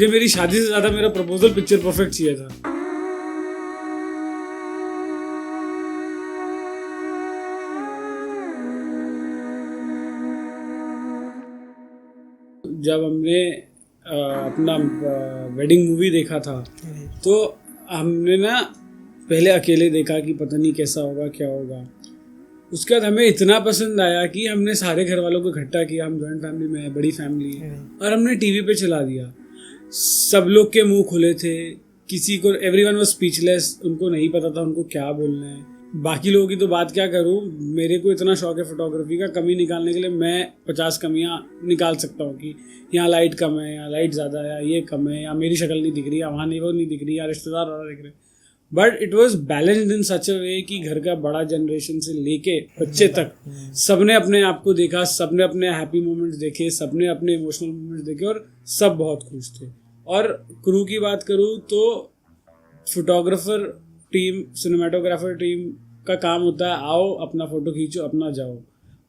मुझे मेरी शादी से ज़्यादा मेरा प्रपोजल पिक्चर परफेक्ट चाहिए था। जब हमने अपना वेडिंग मूवी देखा था तो हमने ना पहले अकेले देखा कि पता नहीं कैसा होगा क्या होगा। उसके बाद हमें इतना पसंद आया कि हमने सारे घर वालों को इकट्ठा किया, हम जॉइंट फैमिली में है, बड़ी फैमिली है, और हमने टीवी पे चला दिया। सब लोग के मुंह खुले थे, किसी को एवरीवन वाज स्पीचलेस, उनको नहीं पता था उनको क्या बोलना है। बाकी लोगों की तो बात क्या करूं, मेरे को इतना शौक है फोटोग्राफी का, कमी निकालने के लिए मैं 50 कमियां निकाल सकता हूं कि यहाँ लाइट कम है, यहाँ लाइट ज़्यादा है, या ये कम है, या मेरी शक्ल नहीं दिख रही, या वहाँ नहीं वो नहीं दिख रही, या रिश्तेदार वाला दिख रहे। But it was balanced in such a way कि घर का बड़ा जनरेशन से लेके बच्चे तक सबने अपने आप को देखा, सबने अपने हैप्पी मोमेंट्स देखे, सबने अपने इमोशनल मोमेंट्स देखे, और सब बहुत खुश थे। और क्रू की बात करूँ तो फोटोग्राफर टीम, सिनेमाटोग्राफर टीम का काम होता है आओ अपना फोटो खींचो अपना जाओ।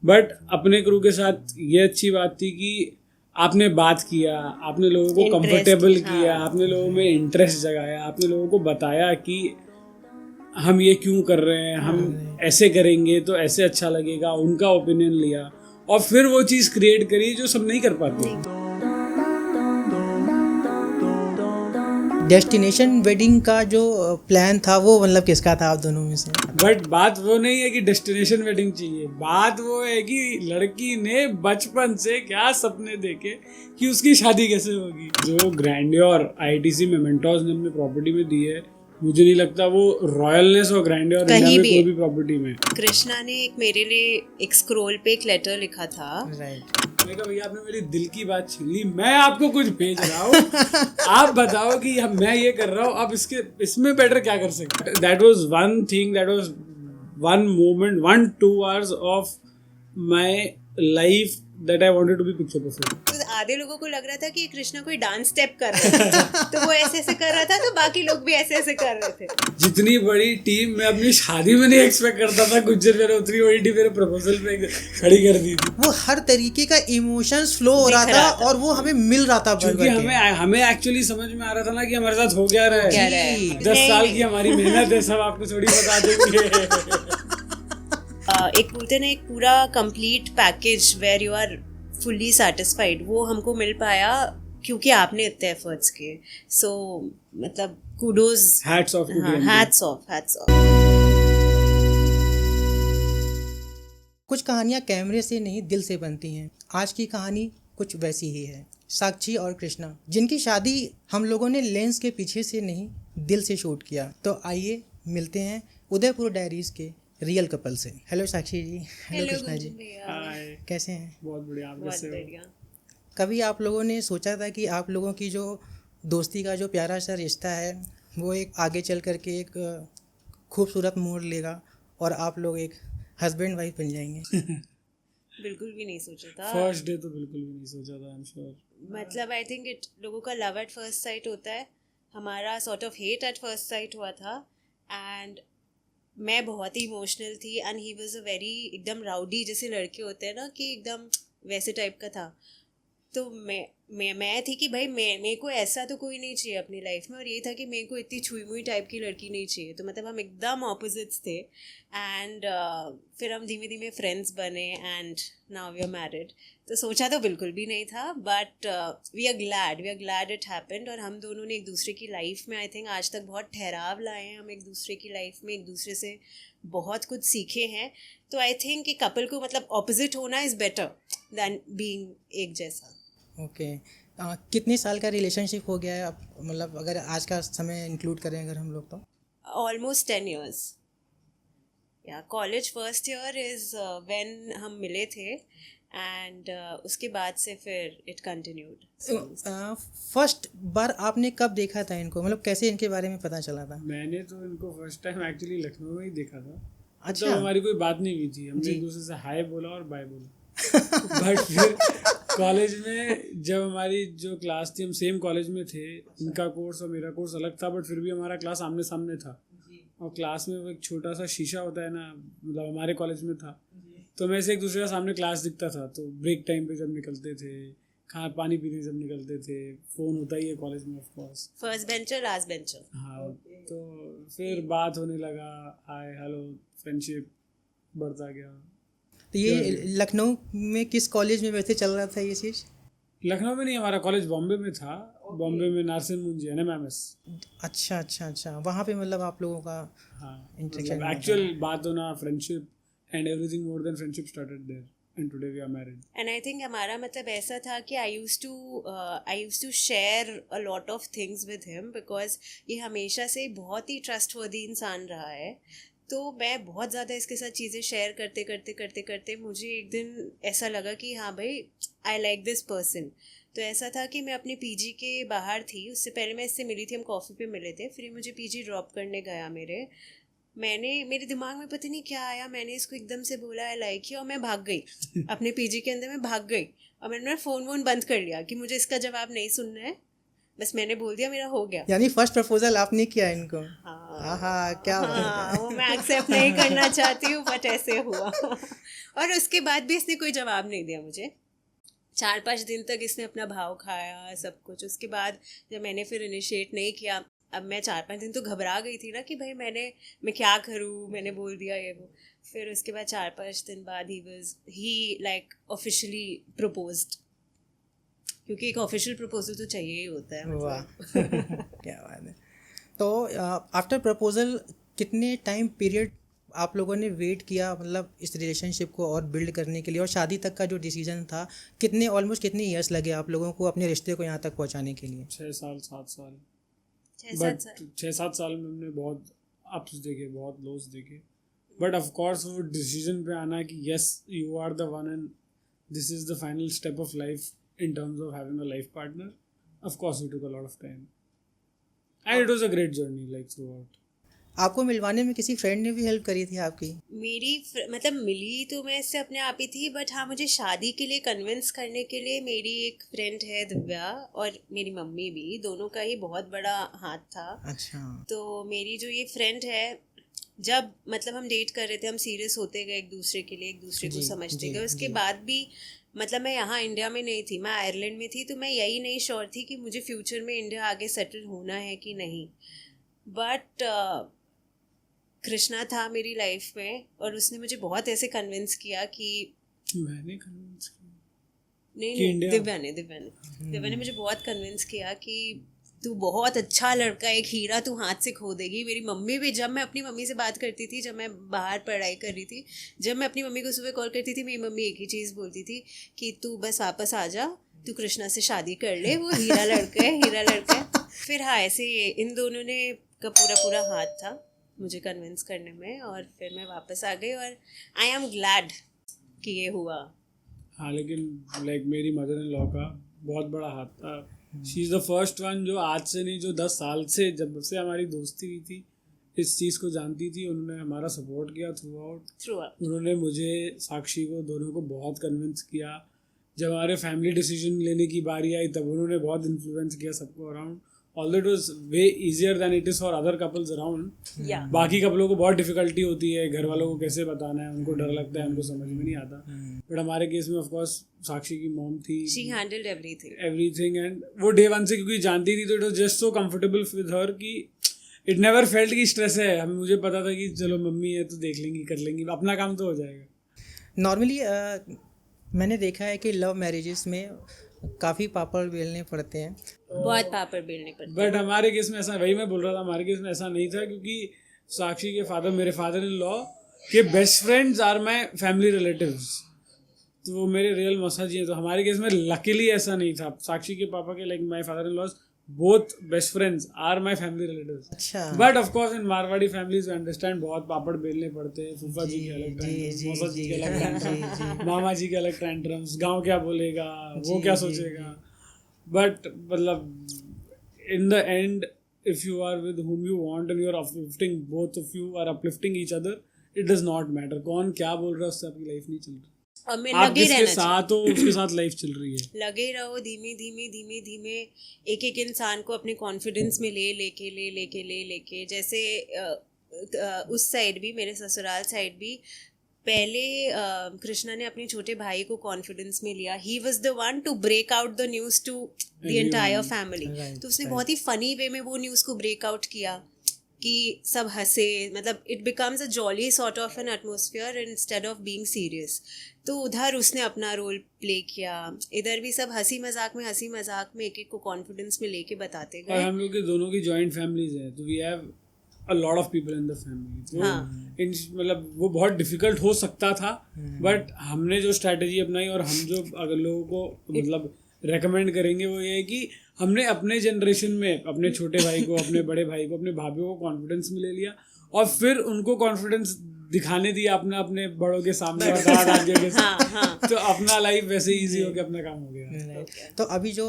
बट अपने क्रू के साथ ये अच्छी बात थी कि आपने बात किया, आपने लोगों को कंफर्टेबल किया, आपने लोगों में इंटरेस्ट जगाया, आपने लोगों को बताया कि हम ये क्यों कर रहे हैं, हम ऐसे करेंगे तो ऐसे अच्छा लगेगा, उनका ओपिनियन लिया और फिर वो चीज़ क्रिएट करी जो सब नहीं कर पाते। डेस्टिनेशन वेडिंग का जो प्लान था वो मतलब किसका था आप दोनों में से? बट बात वो नहीं है कि डेस्टिनेशन वेडिंग चाहिए, बात वो है कि लड़की ने बचपन से क्या सपने देखे कि उसकी शादी कैसे होगी। जो ग्रैंडियर आईटीसी मेमेंटोस ने अपने प्रॉपर्टी में दी है, मुझे नहीं लगता वो रॉयलनेस और ग्रैंडियर इंडिया में कोई भी प्रॉपर्टी में। कृष्णा ने एक मेरे लिए एक स्क्रोल पे एक लेटर लिखा था। राइट। मैं कहा भैया आपने मेरी दिल की बात छीन ली, मैं आपको कुछ भेज रहा हूँ आप बताओ कि मैं ये कर रहा हूँ, आप इसमें बेटर क्या कर सकते हैं। That was one thing, that was one moment, 1-2 hours of my life that I wanted to be picture perfect. तो आधे लोगों को लग रहा था कि कृष्णा कोई डांस स्टेप कर रहा था तो वो ऐसे ऐसे कर रहा था, तो बाकी लोग भी ऐसे ऐसे कर रहे थे। जितनी बड़ी टीम मैं अपनी शादी में नहीं एक्सपेक्ट करता था, गुज्जर मेरे उतनी बड़ी टीम मेरे प्रपोजल पे खड़ी कर दी थी। वो हर तरीके का इमोशंस फ्लो हो रहा था और वो हमें मिल रहा था, क्योंकि हमें एक्चुअली समझ में आ रहा था ना कि हमारे साथ हो क्या रहा है। 10 साल की हमारी मेहनत है, सब आपको थोड़ी बता देंगे। एक बोलते ना एक पूरा complete package where you are fully satisfied, वो हमको मिल पाया क्योंकि आपने इतने एफर्ट्स किए। सो मतलब kudos, hats off, hats off, hats off. कुछ कहानियां कैमरे से नहीं दिल से बनती हैं। आज की कहानी कुछ वैसी ही है। साक्षी और कृष्णा, जिनकी शादी हम लोगों ने लेंस के पीछे से नहीं दिल से शूट किया। तो आइए मिलते हैं उदयपुर डायरीज के रियल कपल से। हेलो साक्षी जी। हेलो कृष्णा जी। हाय, कैसे हैं? बहुत बढ़िया, आप कैसे हो? कभी आप लोगों ने सोचा था कि आप लोगों की जो दोस्ती का जो प्यारा सा रिश्ता है वो एक आगे चल करके एक खूबसूरत मोड़ लेगा और आप लोग एक हस्बैंड वाइफ बन जाएंगे? बिल्कुल भी नहीं सोचा था। फर्स्ट डे तो बिल्कुल भी नहीं सोचा था, आई एम श्योर। मतलब आई थिंक इट लोगों का लव एट फर्स्ट साइट होता है, हमारा sort of hate at first sight हुआ था। एंड मैं बहुत ही इमोशनल थी and he was a very एकदम राउडी जैसे लड़के होते हैं ना, कि एकदम वैसे टाइप का था। तो मैं थी कि भाई मेरे को ऐसा तो कोई नहीं चाहिए अपनी लाइफ में, और ये था कि मेरे को इतनी छुई मुई टाइप की लड़की नहीं चाहिए। तो मतलब हम एकदम ऑपोजिट्स थे। एंड फिर हम धीमे धीमे फ्रेंड्स बने and now we are married. तो सोचा तो बिल्कुल भी नहीं था, but we are glad it happened. और हम दोनों ने एक दूसरे की लाइफ में आई थिंक आज तक बहुत ठहराव लाए हैं। हम एक दूसरे की लाइफ में एक दूसरे से बहुत कुछ सीखे हैं। तो आई थिंक कि कपल को मतलब ऑपोजिट होना इज़ बेटर दैन बीइंग एक जैसा। ओके। कितने साल का रिलेशनशिप हो गया है आप, मतलब अगर आज का समय इंक्लूड करें अगर हम लोग तो? Almost 10 years। या college first year is when हम मिले थे एंड उसके बाद से फिर इट कंटिन्यूड। फर्स्ट बार आपने कब देखा था इनको, मतलब कैसे इनके बारे में पता चला था? मैंने तो इनको फर्स्ट टाइम एक्चुअली लखनऊ में ही देखा था। अच्छा। तो हमारी कोई बात नहीं हुई थी, हमने एक दूसरे से हाय बोला और बाय बोला। बट फिर कॉलेज में जब हमारी जो क्लास थी, हम सेम कॉलेज में थे, इनका कोर्स और मेरा कोर्स अलग था, बट फिर भी हमारा क्लास आमने सामने था। और क्लास में वो एक छोटा सा शीशा होता है ना, मतलब हमारे कॉलेज में था, तो हमें से एक दूसरे के सामने क्लास दिखता था। तो ब्रेक टाइम पे जब निकलते थे खा पानी पीने जब निकलते थे, फ़ोन होता ही है कॉलेज में of course. First bencher last bencher. हाँ, तो फिर बात होने लगा, हाय हेलो, फ्रेंडशिप बढ़ता गया। तो ये लखनऊ में किस कॉलेज में वैसे चल रहा था ये चीज़? लखनऊ में नहीं, हमारा कॉलेज बॉम्बे में था। बॉम्बे में नारसिन मुंजी NMMS। अच्छा अच्छा अच्छा, वहाँ पे मतलब आप लोगों का हाँ, इंटरेक्शन मतलब एक्चुअल बात होना, friendship and everything more than friendship started there and today we are married. And I think हमारा मतलब ऐसा था कि I use to share a lot of things with him, because ये हमेशा से बहुत ही ट्रस्टवर्दी इंसान रहा है। तो मैं बहुत ज़्यादा इसके साथ चीज़ें शेयर करते करते करते करते मुझे एक दिन ऐसा लगा कि हाँ भाई, आई लाइक दिस पर्सन। तो ऐसा था कि मैं अपने पीजी के बाहर थी, उससे पहले मैं इससे मिली थी, हम कॉफ़ी पे मिले थे, फिर ये मुझे पीजी ड्रॉप करने गया मेरे दिमाग में पता नहीं क्या आया, मैंने इसको एकदम से बोला आई लाइक यू, और मैं भाग गई अपने पीजी के अंदर, मैं भाग गई और मैंने फ़ोन वोन बंद कर लिया कि मुझे इसका जवाब नहीं सुनना है, बस मैंने बोल दिया, मेरा हो गया। यानी फर्स्ट प्रपोजल आपने किया इनको? हाँ, क्या हाँ, वो मैं एक्सेप्ट नहीं करना चाहती हूँ, बट ऐसे हुआ। और उसके बाद भी इसने कोई जवाब नहीं दिया मुझे। 4-5 दिन तक इसने अपना भाव खाया, सब कुछ। उसके बाद जब मैंने फिर इनिशिएट नहीं किया, अब मैं 4-5 दिन तो घबरा गई थी ना कि भाई मैं क्या करूँ, मैंने बोल दिया ये वो। फिर उसके बाद 4-5 दिन बाद ही लाइक ऑफिशियली प्रपोज्ड, क्योंकि एक ऑफिशियल प्रपोजल तो चाहिए ही होता है। वाह क्या बात है। तो आफ्टर प्रपोजल कितने टाइम पीरियड आप लोगों ने वेट किया, मतलब इस रिलेशनशिप को और बिल्ड करने के लिए, और शादी तक का जो डिसीजन था, ऑलमोस्ट कितने ईयर्स लगे आप लोगों को अपने रिश्ते को यहाँ तक पहुँचाने के लिए? 6 साल 7 साल। 6-7 साल। 6-7 साल में हमने बहुत अप्स देखे, बहुत लोस देखे, बट ऑफ कोर्स वो डिसीजन पे आना कि yes you are the one and this is the final step of life in terms of having a life partner, of course it took a lot of time and it was a great journey like throughout. आपको मिलवाने में किसी friend ने भी help करी थी आपकी? मतलब मिली तो मैं इससे अपने आप ही थी, बट हाँ, मुझे शादी के लिए कन्विंस करने के लिए मेरी एक फ्रेंड है दिव्या, और मेरी मम्मी भी, दोनों का ही बहुत बड़ा हाथ था। अच्छा। तो मेरी जो ये फ्रेंड है, जब मतलब हम डेट कर रहे थे, हम सीरियस होते गए एक दूसरे के लिए, एक दूसरे को समझते गए। उसके बाद भी मतलब मैं यहाँ इंडिया में नहीं थी, मैं आयरलैंड में थी, तो मैं यही नहीं श्योर थी कि मुझे फ्यूचर में इंडिया आगे सेटल होना है कि नहीं। बट कृष्णा था मेरी लाइफ में, और उसने मुझे बहुत ऐसे कन्विंस किया कि मैंने कन्विंस किया नहीं, दिव्या ने मुझे बहुत कन्विंस किया कि तू बहुत अच्छा लड़का, एक हीरा तू हाथ से खो देगी। मेरी मम्मी भी, जब मैं अपनी मम्मी से बात करती थी, जब मैं बाहर पढ़ाई कर रही थी, जब मैं अपनी मम्मी को सुबह कॉल करती थी, मेरी मम्मी एक ही चीज़ बोलती थी कि तू बस वापस आ जा, तू कृष्णा से शादी कर ले, वो हीरा लड़का है। फिर हाँ, ऐसे इन दोनों ने का पूरा हाथ था मुझे कन्विंस करने में, और फिर मैं वापस आ गई, और आई एम ग्लैड कि ये हुआ। हाँ, लेकिन लाइक मेरी मदर इन लॉ का बहुत बड़ा हाथ था। She is the first one जो आज से नहीं, जो 10 साल से, जब से हमारी दोस्ती हुई थी, इस चीज़ को जानती थी। उन्होंने हमारा सपोर्ट किया थ्रू आउट। उन्होंने मुझे, साक्षी को, दोनों को बहुत कन्विंस किया। जब हमारे फैमिली डिसीजन लेने की बारी आई, तब उन्होंने बहुत इन्फ्लुएंस किया सबको around. Although it was way easier than it is for other couples around. बाकी कपलों को बहुत डिफिकल्टी होती है, घर वालों को कैसे बताना है, उनको डर लगता है, उनको समझ में नहीं आता। बट हमारे केस में ऑफ कोर्स साक्षी की मॉम थी, शी हैंडल्ड एवरीथिंग एंड वो डे वन से क्योंकि जानती थी, तो it was just so comfortable with her कि इट नेवर फेल्ट कि स्ट्रेस है। हमें, मुझे पता था कि चलो मम्मी है तो देख लेंगी, कर लेंगी, अपना काम तो हो जाएगा। नॉर्मली मैंने देखा है कि लव मैरिजेस में काफ़ी पापड़ बेलने पड़ते हैं, बहुत पापड़ बेलने पड़ते हैं। बट हमारे केस में ऐसा, वही मैं बोल रहा था, हमारे केस में ऐसा नहीं था, क्योंकि साक्षी के फादर, मेरे फादर इन लॉ के best friends are my family relatives, तो वो मेरे रियल मौसा जी हैं। तो हमारे केस में लकीली ऐसा नहीं था। साक्षी के पापा के, like my father in laws, both best friends are my family relatives. अच्छा। But of course in Marwari families understand, बहुत पापड़ बेलने पड़ते हैं। फूफा जी के अलग टैंट्रम्स, मौसा जी के अलग टैंट्रम्स, मामा जी के अलग टैंट्रम्स, गांव क्या बोलेगा, वो क्या सोचेगा। बट मतलब in the end, if you are with whom you want and you are uplifting, both of you are uplifting each other, it does not matter कौन क्या बोल रहा है, उससे आपकी लाइफ नहीं चल रही। आप जिसके साथ हो, उसके साथ लाइफ चल रही है। लगे रहो, धीमे एक एक इंसान को अपने कॉन्फिडेंस में लेके जैसे उस साइड भी, मेरे ससुराल साइड भी पहले कृष्णा ने अपने छोटे भाई को कॉन्फिडेंस में लिया. He was the one to break out the news to the entire family. तो उसने बहुत ही फनी वे में वो न्यूज़ को ब्रेक आउट किया कि सब हंसे. मतलब it becomes a jolly sort of an atmosphere instead of being serious. तो उधर उसने अपना रोल प्ले किया. इधर भी सब हंसी मजाक में एक एक को कॉन्फिडेंस में लेके बताते और गए. हम लोग के दोनों की जॉइंट फैमिलीज है, तो we have a lot of people in the family. तो मतलब वो बहुत डिफिकल्ट हो सकता था, बट हमने जो स्ट्रैटेजी अपनाई और हम जो अगर लोगों को मतलब रेकमेंड करेंगे वो ये है कि हमने अपने जनरेशन में अपने छोटे भाई को, अपने बड़े भाई को, अपने भाभीयों को कॉन्फिडेंस में ले लिया और फिर उनको कॉन्फिडेंस दिखाने दिया अपने अपने बड़ों के सामने और दादा दादी के साथ. तो अपना लाइफ वैसे इजी हो गया, अपना काम हो गया. तो अभी जो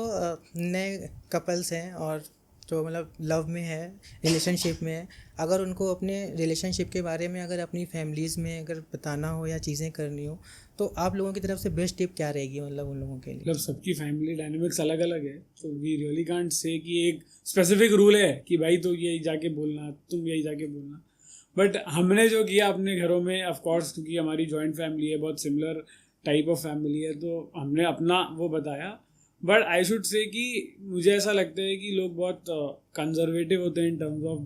नए कपल्स हैं और जो मतलब लव में है, रिलेशनशिप में है, अगर उनको अपने रिलेशनशिप के बारे में अगर अपनी फैमिलीज़ में अगर बताना हो या चीज़ें करनी हो, तो आप लोगों की तरफ से बेस्ट टिप क्या रहेगी मतलब उन लोगों के लिए? मतलब सबकी फैमिली डायनेमिक्स अलग अलग है, तो वी रियली कांट से कि एक स्पेसिफिक रूल है कि भाई तो यही जाके बोलना, तुम यही जाके बोलना. बट हमने जो किया अपने घरों में, ऑफ कोर्स क्योंकि हमारी जॉइंट फैमिली है, बहुत सिमिलर टाइप ऑफ फैमिली है, तो हमने अपना वो बताया. बट आई शुड से कि मुझे ऐसा लगता है कि लोग बहुत कंजर्वेटिव होते हैं इन टर्म्स ऑफ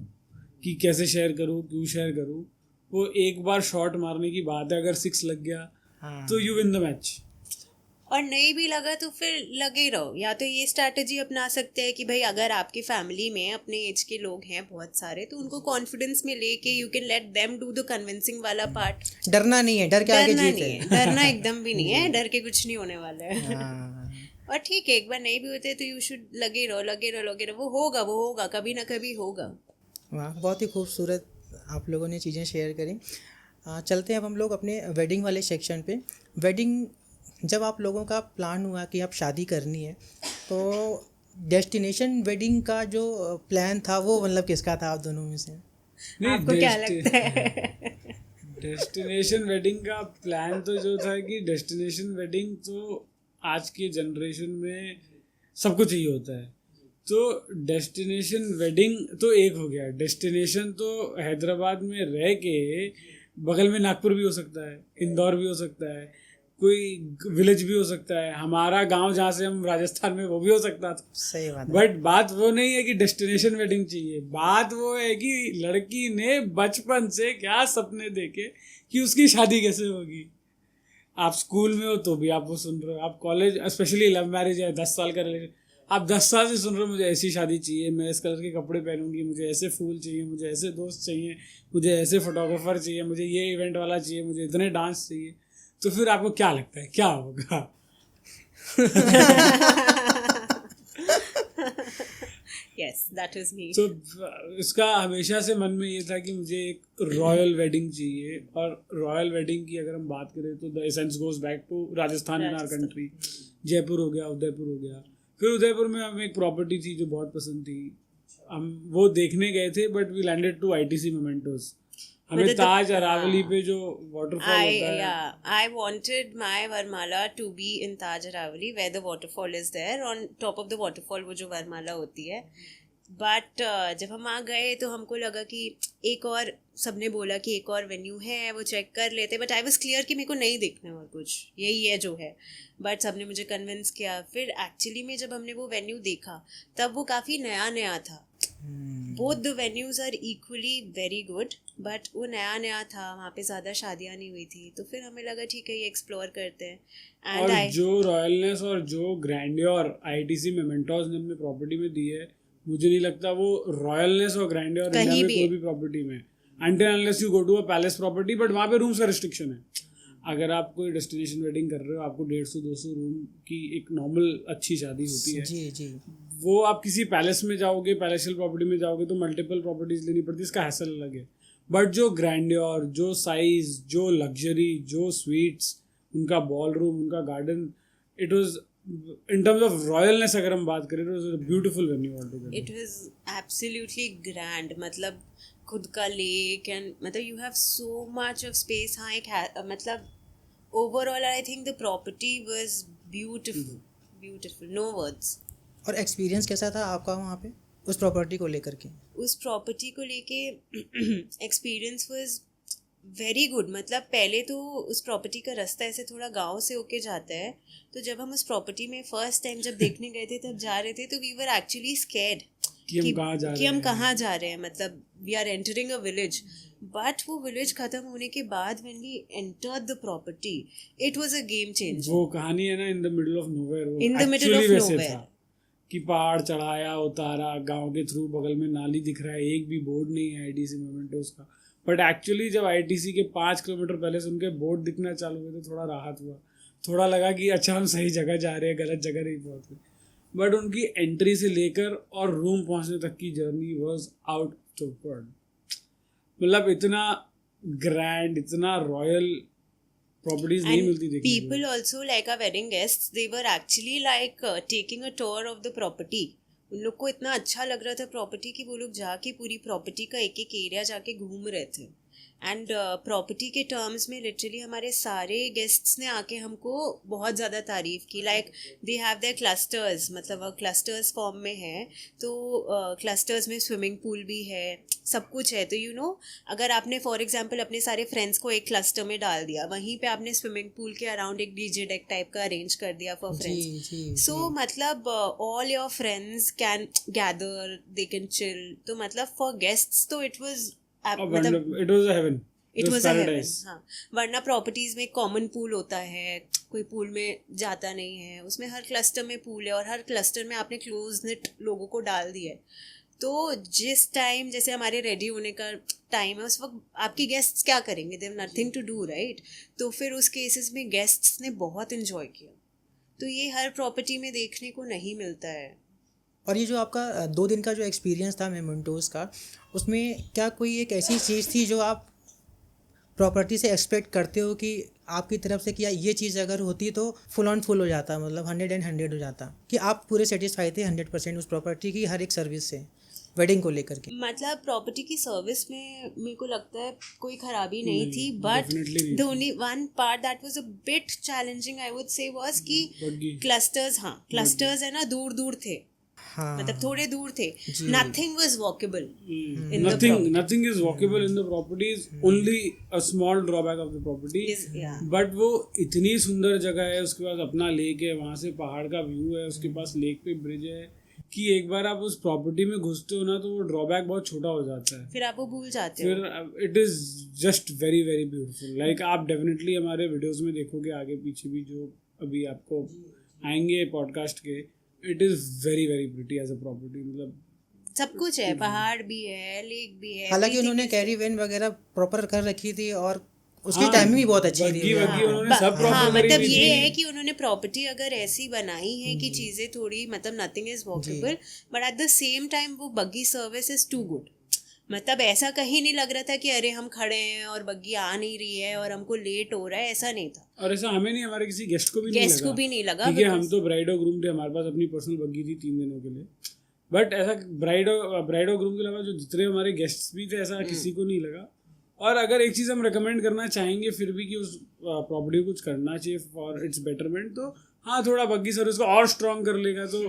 कि कैसे शेयर करूँ, क्यों शेयर करूँ. वो एक बार शॉट मारने की बात है, अगर 6 लग गया तो यू विन द मैच. और नहीं भी लगा तो फिर लगे रहो. या तो ये स्ट्रैटेजी अपना सकते हैं कि भाई अगर आपकी फैमिली में अपने एज के लोग हैं बहुत सारे, तो उनको कॉन्फिडेंस में लेके you can let them do the convincing वाला पार्ट. डरना नहीं है, डर के आगे जीत है. डरना एकदम भी नहीं है, डर के कुछ नहीं होने वाला है. और ठीक है, एक बार नहीं भी होते तो यू शुड लगे रहो. वो होगा कभी ना कभी होगा. वाह, बहुत ही खूबसूरत आप लोगों ने चीज़ें शेयर करी. चलते हैं अब हम लोग अपने वेडिंग वाले सेक्शन पे. वेडिंग जब आप लोगों का प्लान हुआ कि आप शादी करनी है, तो डेस्टिनेशन वेडिंग का जो प्लान था वो मतलब किसका था आप दोनों में से? आपको क्या लगता है? डेस्टिनेशन वेडिंग का प्लान तो जो था कि डेस्टिनेशन वेडिंग तो आज के जनरेशन में सबको चाहिए होता है. तो डेस्टिनेशन वेडिंग तो एक हो गया. डेस्टिनेशन तो हैदराबाद में रह के बगल में नागपुर भी हो सकता है, इंदौर भी हो सकता है, कोई विलेज भी हो सकता है, हमारा गांव जहाँ से हम राजस्थान में वो भी हो सकता था. सही बात है. बट बात वो नहीं है कि डेस्टिनेशन वेडिंग चाहिए. बात वो है कि लड़की ने बचपन से क्या सपने देखे कि उसकी शादी कैसे होगी. आप स्कूल में हो तो भी आप वो सुन रहे हो, आप कॉलेज, स्पेशली लव मैरिज है, 10 साल का रिलेशन, आप 10 साल से सुन रहे हो मुझे ऐसी शादी चाहिए, मैं इस कलर के कपड़े पहनूंगी, मुझे ऐसे फूल चाहिए, मुझे ऐसे दोस्त चाहिए, मुझे ऐसे फोटोग्राफर चाहिए, मुझे ये इवेंट वाला चाहिए, मुझे इतने डांस चाहिए. तो फिर आपको क्या लगता है क्या होगा? Yes, that is me. तो इसका हमेशा से मन में ये था कि मुझे एक रॉयल वेडिंग चाहिए. और रॉयल वेडिंग की अगर हम बात करें तो the essence goes back to Rajasthan in our country. Jaipur हो गया, उदयपुर हो गया. फिर उदयपुर में हमें एक प्रॉपर्टी थी जो बहुत पसंद थी, हम वो देखने गए थे, but we landed to ITC Momentos. हमें ताज अरावली पे जो वाटरफॉल होता है, I wanted my Varmala to be in Taj Aravali where the waterfall is there. On top of the waterfall वो जो वरमाला होती है. बट जब हम आ गए तो हमको लगा कि एक और, सबने बोला कि एक और वेन्यू है, वो चेक कर लेते. बट आई वॉज क्लियर कि मेरे को नहीं देखना और कुछ, यही है जो है. बट सबने मुझे कन्विंस किया. फिर एक्चुअली में जब हमने वो वेन्यू देखा तब वो काफ़ी नया था. Both the venues are equally very good, but वो नया था, वहाँ पे ज़्यादा शादियाँ नहीं हुई थी. तो फिर हमें लगा ठीक है ये एक्सप्लोर करते हैं. और जो रॉयलनेस और जो ग्रैंडियर ITC मोमेंटोस ने अपने प्रॉपर्टी में दी है, मुझे नहीं लगता वो रॉयलनेस और ग्रैंडियर इंडिया में कोई भी प्रॉपर्टी में, until unless you go to a palace property, but वहाँ पे रूम्स का रिस्ट्रिक्शन है. अगर आप कोई डेस्टिनेशन वेडिंग कर रहे हो, आपको 150-200 रूम की एक नॉर्मल अच्छी शादी होती है. जी. वो आप किसी पैलेस में जाओगे, पैलेशियल प्रॉपर्टी में जाओगे तो मल्टीपल प्रॉपर्टीज लेनी पड़ती है, इसका हैसल अलग है. बट जो ग्रैंडियर, जो साइज, जो लग्जरी, जो स्वीट्स, उनका बॉल रूम, उनका garden, it was in terms of royalness अगर हम बात करें तो it was a beautiful venue altogether. It was absolutely grand. मतलब खुद का लेक एंड मतलब you have so much of space. हाँ एक मतलब overall I think the property was beautiful, no words. और एक्सपीरियंस कैसा था आपका वहाँ पे उस प्रॉपर्टी को लेकर के? उस प्रॉपर्टी को लेके एक्सपीरियंस वाज वेरी गुड, मतलब पहले तो उस प्रॉपर्टी का रास्ता ऐसे थोड़ा गांव से होके जाता है, तो जब हम उस प्रॉपर्टी में फर्स्ट टाइम जब देखने गए थे तब जा रहे थे तो वी वर एक्चुअली स्कैर्ड कि हम कहाँ जा रहे कि हम हैं। कहाँ जा रहे हैं, मतलब we are entering a village, but वो विलेज खत्म होने के बाद when we entered the property it was a game changer. वो कहानी है ना, in the middle of nowhere, वो In the middle actually of वैसे nowhere. था कि पहाड़ चढ़ाया उतारा, गांव के थ्रू बगल में नाली दिख रहा है, एक भी बोर्ड नहीं है आईटीसी मोमेंटोस का। बट एक्चुअली जब आईटीसी के 5 किलोमीटर पहले से उनके बोर्ड दिखना चालू हुए तो थोड़ा राहत हुआ, थोड़ा लगा कि अच्छा हम सही जगह जा रहे हैं, गलत जगह नहीं पहुंच रहे। बट उनकी एंट्री से लेकर और रूम पहुंचने तक की journey was out of world, मतलब इतना ग्रैंड, इतना रॉयल प्रॉपर्टीज नहीं मिलती And देखने को। people also like our wedding guests, they were actually like taking a tour of the property. उन लोग को इतना अच्छा लग रहा था प्रॉपर्टी कि वो लोग जाके पूरी प्रॉपर्टी का एक एक एरिया जाके घूम रहे थे। एंड प्रॉपर्टी के टर्म्स में लिटरली हमारे सारे गेस्ट्स ने आके हमको बहुत ज़्यादा तारीफ़ की, like they have their clusters, मतलब क्लस्टर्स फॉर्म में है, तो क्लस्टर्स में स्विमिंग पूल भी है, सब कुछ है। तो यू नो अगर आपने फॉर एग्जांपल अपने सारे फ्रेंड्स को एक क्लस्टर में डाल दिया, वहीं पे आपने स्विमिंग पूल के अराउंड एक डीजे डेक टाइप का अरेंज कर दिया फॉर फ्रेंड्स, सो मतलब all your friends can gather, they can chill. तो मतलब फॉर गेस्ट्स तो इट वाज मतलब it was a heaven, it was a heaven. Paradise. हाँ, वरना प्रॉपर्टीज में कॉमन पूल होता है, कोई पूल में जाता नहीं है, उसमें हर क्लस्टर में पूल है और हर क्लस्टर में आपने क्लोज नेट लोगों को डाल दिया है। तो जिस टाइम जैसे हमारे रेडी होने का टाइम है उस वक्त आपके गेस्ट्स क्या करेंगे, they have nothing to do right, तो फिर उस केसेस में गेस्ट्स ने बहुत इन्जॉय किया। तो ये हर प्रॉपर्टी में देखने को नहीं मिलता है। और ये जो आपका 2 दिन का जो एक्सपीरियंस था मेमेंटोस का, उसमें क्या कोई एक ऐसी चीज़ थी जो आप प्रॉपर्टी से एक्सपेक्ट करते हो कि आपकी तरफ से, कि ये चीज़ अगर होती तो फुल ऑन फुल हो जाता, मतलब 100 हो जाता, कि आप पूरे सेटिस्फाई थे 100% उस प्रॉपर्टी की हर एक सर्विस से वेडिंग को लेकर के? मतलब प्रॉपर्टी की सर्विस में मेरे को लगता है कोई खराबी नहीं थी, बट definitely नहीं the only one part that was a bit challenging I would say was कि बग्गी। क्लस्टर्स, हाँ क्लस्टर्स है ना, दूर दूर थे, हाँ, मतलब थोड़े दूर थे, जी। Nothing was walkable in the nothing property. nothing is walkable in the property, is only a small drawback of the property. yeah. But वो इतनी सुंदर जगह है, उसके पास अपना लेक है, वहाँ से पहाड़ का व्यू है, उसके पास लेक पे ब्रिज है, कि एक बार आप उस प्रॉपर्टी में घुसते हो ना तो वो ड्रॉबैक बहुत छोटा हो जाता है, फिर आप वो भूल जाते हो। फिर it is just very very beautiful. Like आप डेफिनेटली हमारे वीडियोस में देखोगे आगे पीछे भी जो अभी आपको आएंगे पॉडकास्ट के, it is very very pretty as a property, मतलब सब कुछ है, पहाड़ भी है, लेक भी है, हालांकि everything उन्होंने is कैरी वैन वगैरह प्रॉपर कर रखी थी और उसकी हाँ, टाइमिंग भी बहुत अच्छी बग्गी थी। वग्गी उन्होंने सब हाँ, प्रॉपर करी मतलब हुई ये थी। है कि उन्होंने प्रॉपर्टी अगर ऐसी बनाई है कि चीजें थोड़ी, मतलब nothing is walkable, but at the same time वो बग्गी सर्विस इज टू गुड। मतलब ऐसा कहीं नहीं लग रहा था कि अरे हम खड़े हैं और बग्गी आ नहीं रही है और हमको लेट हो रहा है, ऐसा नहीं था। और ऐसा हमें नहीं, हमारे किसी गेस्ट को भी नहीं गेस्ट लगा, को भी नहीं लगा, ठीक है, because- हम तो ब्राइड और ग्रूम थे, हमारे पास अपनी पर्सनल बग्गी थी 3 दिनों के लिए, बट ऐसा ब्राइड और ग्रूम के अलावा जो जितने हमारे गेस्ट्स भी थे ऐसा किसी को नहीं लगा। और अगर एक चीज़ हम रिकमेंड करना चाहेंगे फिर भी कि उस प्रॉपर्टी को कुछ करना चाहिए फॉर इट्स बेटरमेंट, तो हाँ थोड़ा बग्गी सर्विस को और स्ट्रॉन्ग कर लेगा, तो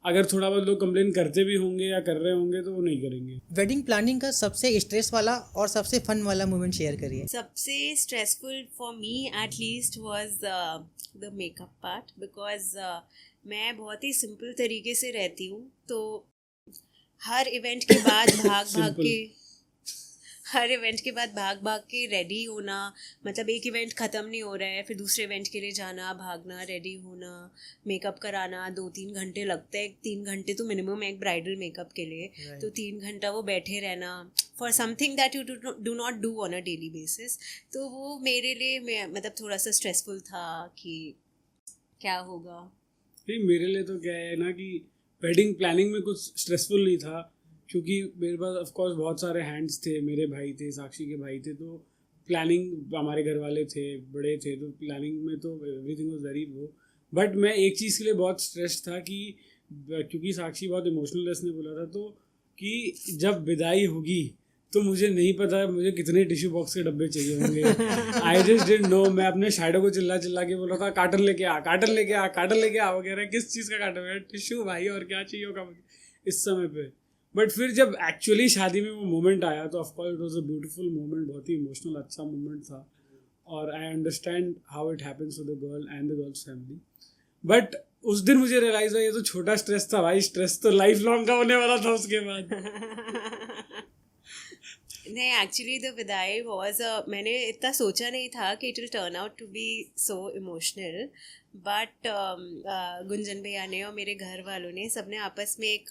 अगर थोड़ा बहुत लोग कंप्लेन करते भी होंगे या कर रहे होंगे तो वो नहीं करेंगे। वेडिंग प्लानिंग का सबसे स्ट्रेस वाला और सबसे फन वाला मोमेंट शेयर करिए। सबसे stressful for me at least was the makeup part, because मैं बहुत ही सिंपल तरीके से रहती हूँ, तो हर इवेंट के बाद भाग भाग के रेडी होना, मतलब एक इवेंट ख़त्म नहीं हो रहा है फिर दूसरे इवेंट के लिए जाना, भागना, रेडी होना, मेकअप कराना, 2-3 घंटे लगते हैं, 3 घंटे तो मिनिमम एक ब्राइडल मेकअप के लिए, तो 3 घंटा वो बैठे रहना for something that you do not do on a daily basis, तो वो मेरे लिए मतलब थोड़ा सा स्ट्रेसफुल था कि क्या होगा। नहीं, मेरे लिए तो क्या है ना कि वेडिंग प्लानिंग में कुछ स्ट्रेसफुल नहीं था, क्योंकि मेरे पास ऑफ कोर्स बहुत सारे हैंड्स थे, मेरे भाई थे, साक्षी के भाई थे, तो प्लानिंग हमारे घर वाले थे, बड़े थे, तो प्लानिंग में तो एवरीथिंग वाज वेरी वो। बट मैं एक चीज़ के लिए बहुत स्ट्रेस था कि क्योंकि साक्षी बहुत इमोशनल उसने बोला था, तो कि जब विदाई होगी तो मुझे नहीं पता मुझे कितने टिश्यू बॉक्स के डब्बे चाहिए होंगे। I just didn't know. मैं अपने शायदों को चिल्ला के बोला था कार्टन लेके आ वगैरह। किस चीज़ का कार्टन है? टिश्यू भाई, और क्या चाहिए होगा मुझे इस समय पे। बट फिर जब एक्चुअली शादी में वो मोमेंट आया तो of course it was a beautiful moment, बहुत ही इमोशनल अच्छा मोमेंट था. और I understand how it happens for the girl and the girls family. But उस दिन मुझे रियलाइज हुआ ये तो छोटा स्ट्रेस था भाई, स्ट्रेस तो लाइफ लॉन्ग का होने वाला था उसके बाद. नहीं, एक्चुअली द विदाई वॉज मैंने इतना सोचा नहीं था कि it will turn out to be so emotional. But Gunjan भैया ने और मेरे घर वालों ने सबने आपस में एक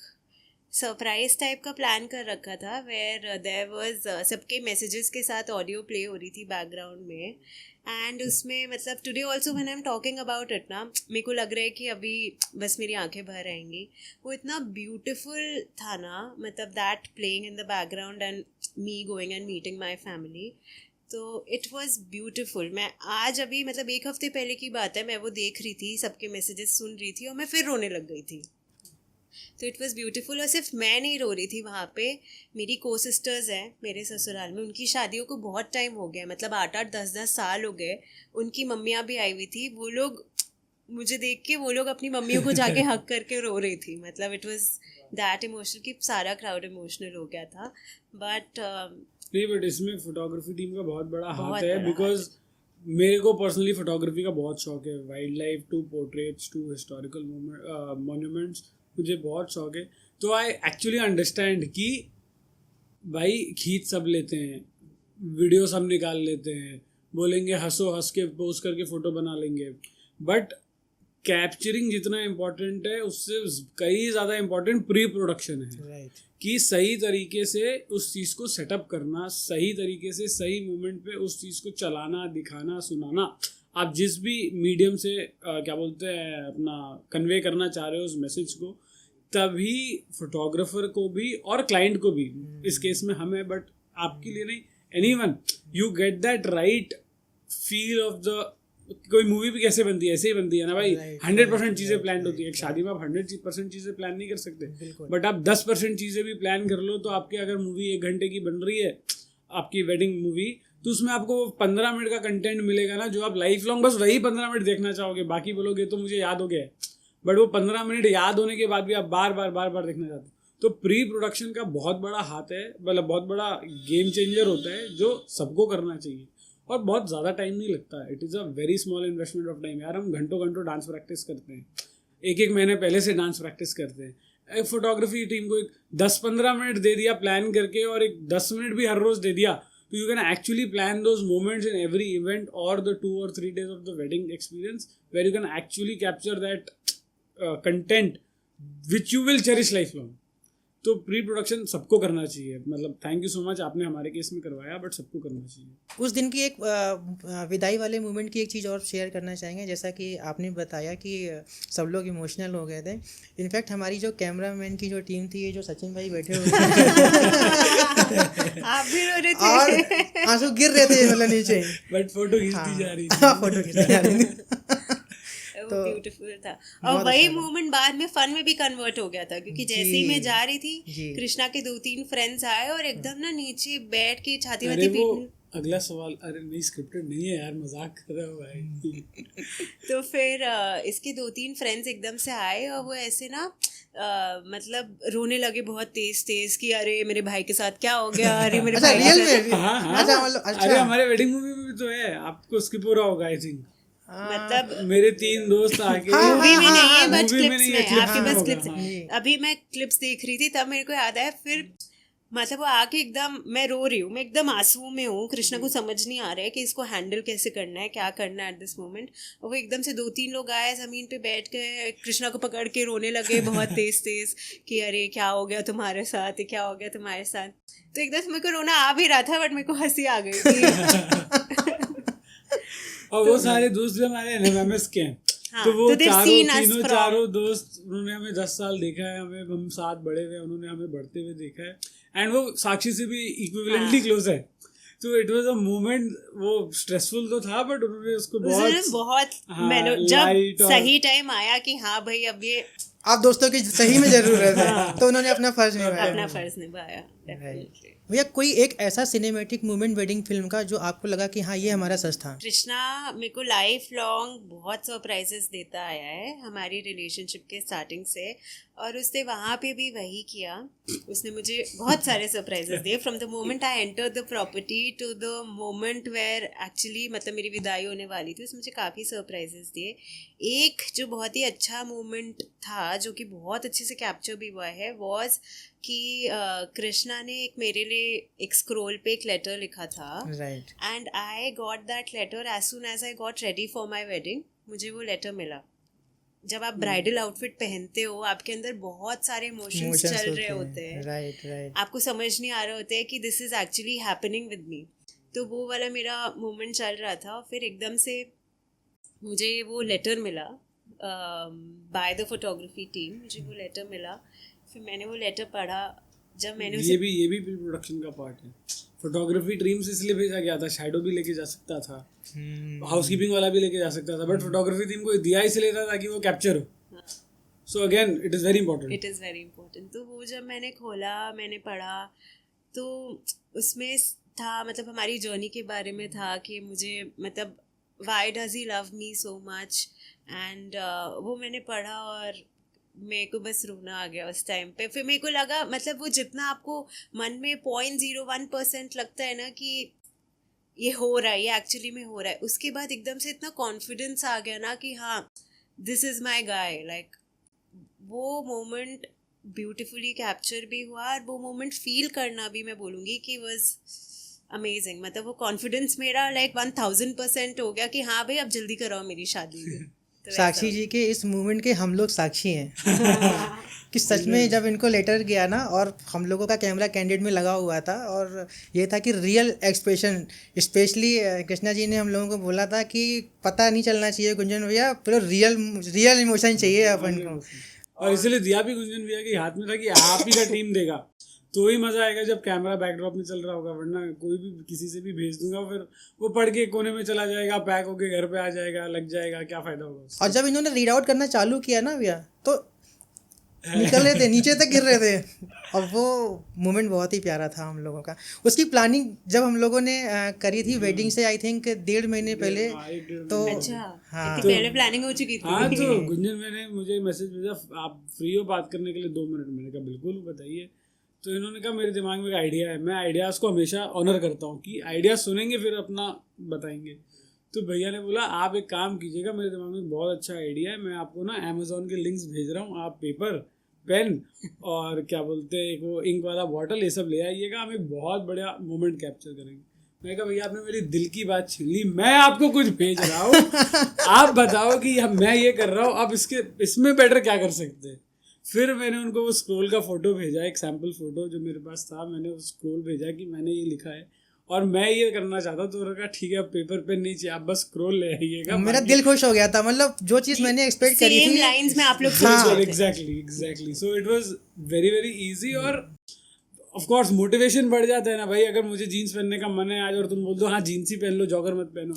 सरप्राइज टाइप का प्लान कर रखा था, वेयर देयर वाज सबके मैसेजेस के साथ ऑडियो प्ले हो रही थी बैकग्राउंड में. एंड उसमें मतलब today also when I am talking about it ना, मेरे को लग रहा है कि अभी बस मेरी आंखें भर आएंगी. वो इतना ब्यूटिफुल था ना, मतलब that playing in the background and me going and meeting my family. तो इट वॉज ब्यूटिफुल. मैं आज अभी मतलब एक हफ्ते पहले की बात है, मैं वो देख रही थी, सबके मैसेजेस सुन रही थी और मैं फिर रोने लग गई थी. तो इट वॉज़ ब्यूटीफुल. और सिर्फ मैं नहीं रो रही थी वहाँ पे, मेरी को सिस्टर्स हैं मेरे ससुराल में, उनकी शादियों को बहुत टाइम हो गया, मतलब 8-8 10-10 साल हो गए. उनकी मम्मियाँ भी आई हुई थी. वो लोग मुझे देख के, वो लोग अपनी मम्मियों को जाके हक करके रो रही थी. मतलब इट वॉज दैट इमोशनल कि सारा क्राउड इमोशनल हो गया था. बट नहीं, बट इसमें फोटोग्राफी टीम का बहुत बड़ा हाथ है, बिकॉज मेरे को पर्सनली फोटोग्राफी का बहुत शौक है. Wild life to portraits to historical monuments, मुझे बहुत शौक है. तो आई एक्चुअली अंडरस्टैंड कि भाई खींच सब लेते हैं, वीडियो सब निकाल लेते हैं, बोलेंगे हंसो, हंस के पोस्ट करके फ़ोटो बना लेंगे. बट कैप्चरिंग जितना इम्पोर्टेंट है उससे कई ज़्यादा इम्पोर्टेंट प्री प्रोडक्शन है. कि सही तरीके से उस चीज़ को सेटअप करना, सही तरीके से सही मोमेंट पे उस चीज़ को चलाना, दिखाना, सुनाना. आप जिस भी मीडियम से क्या बोलते हैं अपना कन्वे करना चाह रहे हो उस मैसेज को, तभी फोटोग्राफर को भी और क्लाइंट को भी, इस केस में हम है बट आपके लिए नहीं, anyone, you get that right feel of the. कोई मूवी भी कैसे बनती है, ऐसे ही बनती है ना भाई. 100% चीज़ें प्लान होती है. एक शादी में आप 100% चीज़ें प्लान नहीं कर सकते, बट आप 10% चीज़ें भी प्लान कर लो तो आपके अगर मूवी 1 घंटे की बन रही है, आपकी वेडिंग मूवी, तो उसमें आपको 15 मिनट का कंटेंट मिलेगा ना, जो आप लाइफ लॉन्ग बस वही 15 मिनट देखना चाहोगे. बाकी बोलोगे तो मुझे याद हो गया है, बट वो 15 मिनट याद होने के बाद भी आप बार बार देखना चाहते हो. तो प्री प्रोडक्शन का बहुत बड़ा हाथ है, मतलब बहुत बड़ा गेम चेंजर होता है, जो सबको करना चाहिए. और बहुत ज़्यादा टाइम नहीं लगता. It is a very small investment of time. यार हम घंटों डांस प्रैक्टिस करते हैं, एक महीने पहले से डांस प्रैक्टिस करते हैं. एक फोटोग्राफी टीम को एक 10-15 मिनट दे दिया प्लान करके, और एक 10 मिनट भी हर रोज़ दे दिया, तो you can actually plan those moments in every event or the 2 or 3 days of the wedding experience, where you can actually capture that content which you will cherish lifelong. तो pre production सबको करना चाहिए. मतलब thank you so much, आपने हमारे case में करवाया, but सबको करना चाहिए. उस दिन की एक विदाई वाले मोमेंट की एक चीज़ और शेयर करना चाहेंगे. जैसा कि आपने बताया कि सब लोग इमोशनल हो गए थे. इनफैक्ट हमारी जो कैमरामैन की जो टीम थी, ये जो सचिन भाई बैठे हुए आप भी रो रहे थे और आंसू गिर रहे थे मतलब नीचे, बट फोटो खींचती जा रही थी. फोटो खींचती जा रही थी. तो ब्यूटीफुल था. और वही मोमेंट बाद में फन में भी कन्वर्ट हो गया था, क्योंकि जैसे ही मैं जा रही थी, कृष्णा के 2-3 फ्रेंड्स आए और एकदम ना नीचे बैठ के छाती वाती पीटने. अगला सवाल, अरे नहीं स्क्रिप्टेड नहीं है यार, मजाक कर रहा हूँ भाई. तो फिर इसके 2-3 फ्रेंड्स एकदम से आए और वो ऐसे ना मतलब रोने लगे बहुत तेज कि अरे मेरे भाई के साथ क्या हो गया, अरे मेरे भाई रियल में. हाँ, अरे हमारे वेडिंग मूवी में भी तो है, आपको स्किप हो रहा होगा आई थिंक. मतलब मेरे 3 दोस्त आके, मूवी में नहीं है बट क्लिप्स में, आपके हाँ, पास क्लिप्स हाँ. है. अभी मैं क्लिप्स देख रही थी तब मेरे को याद आया. फिर मतलब वो आके एकदम, मैं रो रही हूँ, मैं एकदम आंसुओं में हूँ. कृष्णा को समझ नहीं आ रहा है कि इसको हैंडल कैसे करना है, क्या करना है एट दिस मोमेंट. और वो एकदम से 2-3 लोग आए, ज़मीन पे बैठ गए, कृष्णा को पकड़ के रोने लगे बहुत तेज कि अरे क्या हो गया तुम्हारे साथ, क्या हो गया तुम्हारे साथ. तो एकदम मेरे को रोना आ भी रहा था, बट मेरे को हंसी आ गई थी. और वो सारे दोस्त भी हमारे एनएमएमएस के हैं. हाँ, तो वो तो चारों दोस्त, उन्होंने हमें 10 साल देखा है, हमें हम साथ बड़े हुए, उन्होंने हमें बढ़ते हुए देखा है. एंड वो साक्षी से भी इक्विवेलेंटली क्लोज है. तो इट वाज अ मोमेंट, वो स्ट्रेसफुल तो था, बट उन्होंने उसको बहुत जब सही टाइम आया कि हाँ भाई अब ये आप दोस्तों की सही में जरूरत है, तो उन्होंने अपना फर्ज निभाया। अपना फर्ज निभाया डेफिनेटली। भैया कोई एक ऐसा सिनेमैटिक मोमेंट वेडिंग फिल्म का जो आपको लगा कि हाँ ये हमारा सच था? कृष्णा मेरे को लाइफ लॉन्ग बहुत सरप्राइजेस देता आया है हमारी रिलेशनशिप के स्टार्टिंग से, और उसने वहाँ पे भी वही किया। उसने मुझे बहुत सारे सरप्राइजेस दिए from the moment I enter the property to the moment where actually मतलब मेरी विदाई होने वाली थी। उसने मुझे काफ़ी सरप्राइजेस दिए। एक जो बहुत ही अच्छा मोमेंट था जो कि बहुत अच्छे से कैप्चर भी हुआ है वॉज कि कृष्णा ने एक मेरे लिए एक स्क्रोल पे एक लेटर लिखा था, right. And I got that letter as soon as I got ready for my wedding. मुझे वो लेटर मिला। जब आप ब्राइडल आउटफिट पहनते हो आपके अंदर बहुत सारे इमोशंस चल रहे होते हैं, राइट राइट। आपको समझ नहीं आ रहे होते हैं कि this is actually happening with me. तो वो वाला मेरा मोमेंट चल रहा था। फिर एकदम से मुझे वो लेटर मिला बाय द फोटोग्राफी टीम। मुझे वो लेटर मिला, फिर मैंने वो लेटर पढ़ा। जब मैंने ये भी प्रोडक्शन का पार्ट है। फोटोग्राफी टीम से इसलिए भेजा गया था, शैडो भी लेके जा सकता था, हाउसकीपिंग वाला भी लेके जा सकता था, बट फोटोग्राफी टीम को दिया इसलिए था ताकि वो कैप्चर हो। So again it is very important. It is very important. तो वो जब मैंने खोला, मैंने पढ़ा, तो उसमें था मतलब हमारी जर्नी के बारे में था कि मुझे मतलब why does he love me so much, and वो मैंने पढ़ा और मेरे को बस रोना आ गया उस टाइम पे। फिर मेरे को लगा मतलब वो जितना आपको मन में 0.01% लगता है ना कि ये हो रहा है, ये एक्चुअली में हो रहा है, उसके बाद एकदम से इतना कॉन्फिडेंस आ गया ना कि हाँ this is my guy. Like वो मोमेंट ब्यूटिफुली कैप्चर भी हुआ, और वो मोमेंट फील करना भी मैं बोलूँगी कि वॉज अमेजिंग। मतलब वो कॉन्फिडेंस मेरा लाइक 1000% हो गया कि हाँ भाई अब जल्दी कराओ मेरी शादी। तो साक्षी जी के इस मूवमेंट के हम लोग साक्षी हैं कि सच में जब इनको लेटर गया ना, और हम लोगों का कैमरा कैंडिड में लगा हुआ था, और ये था कि real expression, specially Krishna ji ने हम लोगों को बोला था कि पता नहीं चलना चाहिए गुंजन भैया, पूरा रियल इमोशन चाहिए अपन को। और इसलिए दिया भी गुंजन भैया के हाथ में था कि आप ही का टीम देगा तो ही मजा आएगा जब कैमरा बैकड्रॉप में चल रहा होगा, वरना कोई भी किसी से भी भेज दूंगा फिर वो पढ़ के कोने में चला जाएगा, पैक होके घर पे आ जाएगा, लग जाएगा, क्या फायदा होगा उससे। और जब इन्होंने रीड आउट करना चालू किया ना भैया, तो निकल रहे थे, नीचे तक गिर रहे थे, और वो मोमेंट बहुत ही प्यारा था हम लोगों का। उसकी प्लानिंग जब हम लोगों ने करी थी वेडिंग से आई थिंक 1.5 महीने पहले, तो अच्छा हाँ तो पहले प्लानिंग हो चुकी थी। हाँ, तो गुंजन मैंने मुझे मैसेज भेजा आप फ्री हो बात करने के लिए 2 मिनट। मैंने कहा बिल्कुल बताइए। तो इन्होंने कहा मेरे दिमाग में एक आइडिया है, मैं आइडियाज़ को हमेशा ऑनर करता हूँ कि आइडिया सुनेंगे फिर अपना बताएंगे। तो भैया ने बोला आप एक काम कीजिएगा, मेरे दिमाग में बहुत अच्छा आइडिया है, मैं आपको ना अमेज़ॉन के लिंक्स भेज रहा हूँ, आप पेपर पेन और क्या बोलते हैं एक वो इंक वाला बॉटल ये सब ले आइएगा, हम एक बहुत बढ़िया मोमेंट कैप्चर करेंगे। मैं कहा भैया आपने मेरी दिल की बात छीन ली, मैं आपको कुछ भेज रहा हूँ आप बताओ कि मैं ये कर रहा हूँ, आप इसमें बेटर क्या कर सकते हैं। फिर मैंने उनको वो स्क्रोल का फ़ोटो भेजा, एक सैम्पल फ़ोटो जो मेरे पास था, मैंने वो स्क्रोल भेजा कि मैंने ये लिखा है और मैं ये करना चाहता हूँ। तो उन्होंने कहा ठीक है अब पेपर पेन नहीं चाहिए, आप बस स्क्रोल ले आइएगा। मेरा दिल खुश हो गया था, मतलब जो चीज़ मैंने एक्सपेक्ट करी थी सेम लाइंस में आप लोग exactly. So it was very very easy. और ऑफ कोर्स मोटिवेशन बढ़ जाता है ना भाई, अगर मुझे जीन्स पहनने का मन है आज और तुम बोल दो हाँ जीन्स ही पहन लो, जॉगर मत पहनो,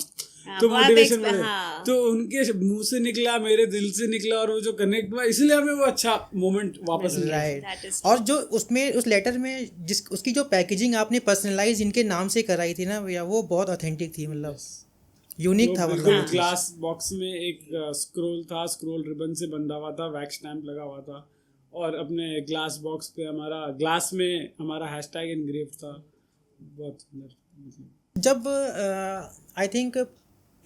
तो मोटिवेशन बढ़े। तो उनके मुंह से निकला, मेरे दिल से निकला, और वो जो कनेक्ट हुआ, इसलिए हमें वो अच्छा मोमेंट वापस मिला। राइट। और जो उसमें उस लेटर में उसकी जो पैकेजिंग आपने पर्सनलाइज इनके नाम से कराई थी ना भैया, वो बहुत ऑथेंटिक थी, मतलब यूनिक था। मतलब ग्लास बॉक्स में एक स्क्रोल था, स्क्रोल रिबन से बंधा हुआ था, वैक्स स्टैम्प लगा हुआ था, और अपने ग्लास बॉक्स पे हमारा ग्लास में हमारा हैशटैग एनग्रेव था। बहुत सुंदर। जब आई थिंक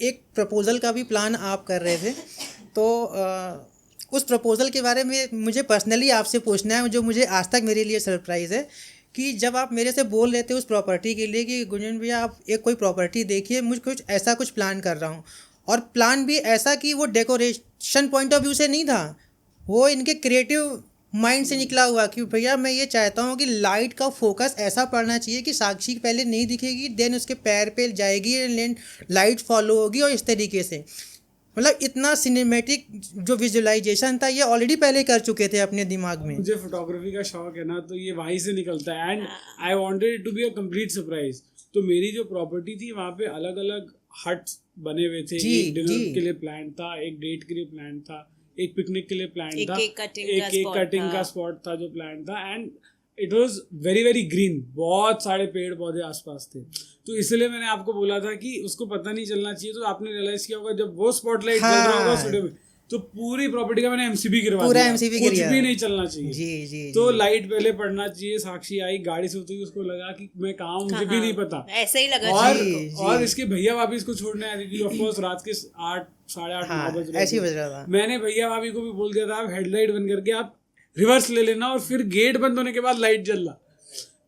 एक प्रपोजल का भी प्लान आप कर रहे थे, तो उस प्रपोजल के बारे में मुझे पर्सनली आपसे पूछना है, जो मुझे आज तक मेरे लिए सरप्राइज़ है कि जब आप मेरे से बोल रहे थे उस प्रॉपर्टी के लिए कि गुंजन भैया आप एक कोई प्रॉपर्टी देखिए, मुझे कुछ प्लान कर रहा हूँ, और प्लान भी ऐसा कि वो डेकोरेशन पॉइंट ऑफ व्यू से नहीं था, वो इनके क्रिएटिव माइंड से निकला हुआ कि भैया मैं ये चाहता हूँ कि लाइट का फोकस ऐसा पड़ना चाहिए कि साक्षी पहले नहीं दिखेगी, देन उसके पैर पे जाएगी, लाइट फॉलो होगी, और इस तरीके से मतलब इतना सिनेमैटिक जो विजुअलाइजेशन था ये ऑलरेडी पहले कर चुके थे अपने दिमाग में। मुझे फोटोग्राफी का शौक है ना, तो ये वहीं से निकलता है, and I wanted it to be a complete surprise. तो मेरी जो प्रॉपर्टी थी वहाँ पे अलग अलग हट्स बने हुए थे, एक डिनर के लिए प्लान था, एक डेट के लिए प्लान था, एक पिकनिक के लिए प्लान एक था, केक कटिंग का एक केक spot कटिंग था। का स्पॉट था जो प्लान था, and it was very very green, बहुत सारे पेड़ पौधे आसपास थे। तो इसलिए मैंने आपको बोला था कि उसको पता नहीं चलना चाहिए। तो आपने रियलाइज किया होगा जब वो स्पॉटलाइट जल रहा होगा स्टूडियो में, तो पूरी प्रॉपर्टी का मैंने एमसीबी गिरवा पूरा दिया, MCB कुछ गिर गया। भी नहीं चलना चाहिए। जी जी तो जी। लाइट पहले पड़ना चाहिए। साक्षी आई गाड़ी से उतरी, उसको लगा कि मैं कहाँ हूँ, मुझे भी नहीं पता। ऐसा ही लगा। और जी, जी। और इसके भैया भाभी इसको छोड़ने आ रही थी। ऑफ कोर्स रात के 8, 8:30, 9 हाँ, बज रहे ऐसे ही थे। बज रहा था। मैंने भैया भाभी को भी बोल दिया था आप हेडलाइट बंद करके आप रिवर्स ले लेना, और फिर गेट बंद होने के बाद लाइट जलना।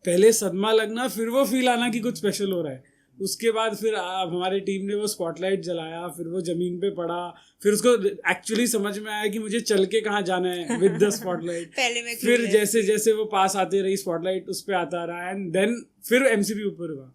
पहले सदमा लगना, फिर वो फील आना कि कुछ स्पेशल हो रहा है। उसके बाद फिर हमारी टीम ने वो स्पॉटलाइट जलाया, फिर वो जमीन पे पड़ा, फिर उसको एक्चुअली समझ में आया कि मुझे चल के कहाँ जाना है विद द स्पॉटलाइट। पहले मैं फिर clueless जैसे जैसे वो पास आते रही स्पॉटलाइट उस पे आता रहा, एंड देन फिर एमसीबी ऊपर हुआ।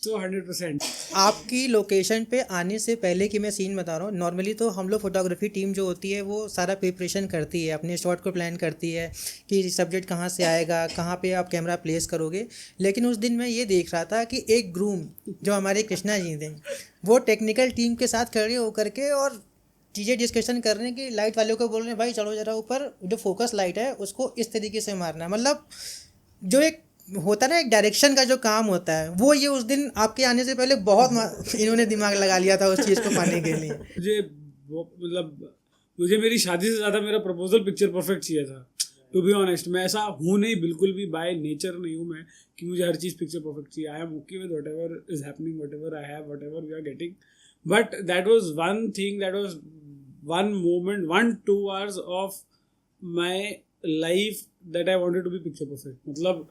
तो 100%। आपकी लोकेशन पे आने से पहले की मैं सीन बता रहा हूँ। नॉर्मली तो हम लोग फोटोग्राफी टीम जो होती है वो सारा प्रिपरेशन करती है, अपने शॉट को प्लान करती है कि सब्जेक्ट कहाँ से आएगा, कहाँ पे आप कैमरा प्लेस करोगे। लेकिन उस दिन मैं ये देख रहा था कि एक ग्रूम जो हमारे कृष्णा जी थे, वो टेक्निकल टीम के साथ खड़े होकर के और चीज़ें डिस्कशन कर रहे हैं कि लाइट वालों को बोल रहे हैं भाई चलो जरा ऊपर जो फोकस लाइट है उसको इस तरीके से मारना है। मतलब जो एक होता है ना एक डायरेक्शन का जो काम होता है, वो ये उस दिन आपके आने से पहले बहुत इन्होंने दिमाग लगा लिया था उस चीज़ को पाने के लिए। मुझे मेरी शादी से ज़्यादा मेरा प्रपोजल पिक्चर परफेक्ट चाहिए था, टू बी ऑनेस्ट। मैं ऐसा हूँ नहीं, बिल्कुल भी बाय नेचर नहीं हूँ मैं कि मुझे हर चीज़ पिक्चर परफेक्ट चाहिए। I am okay with whatever is happening, whatever I have, whatever we are getting. But that was one thing, that was one moment, 1-2 hours of my life that I wanted to be picture perfect. मतलब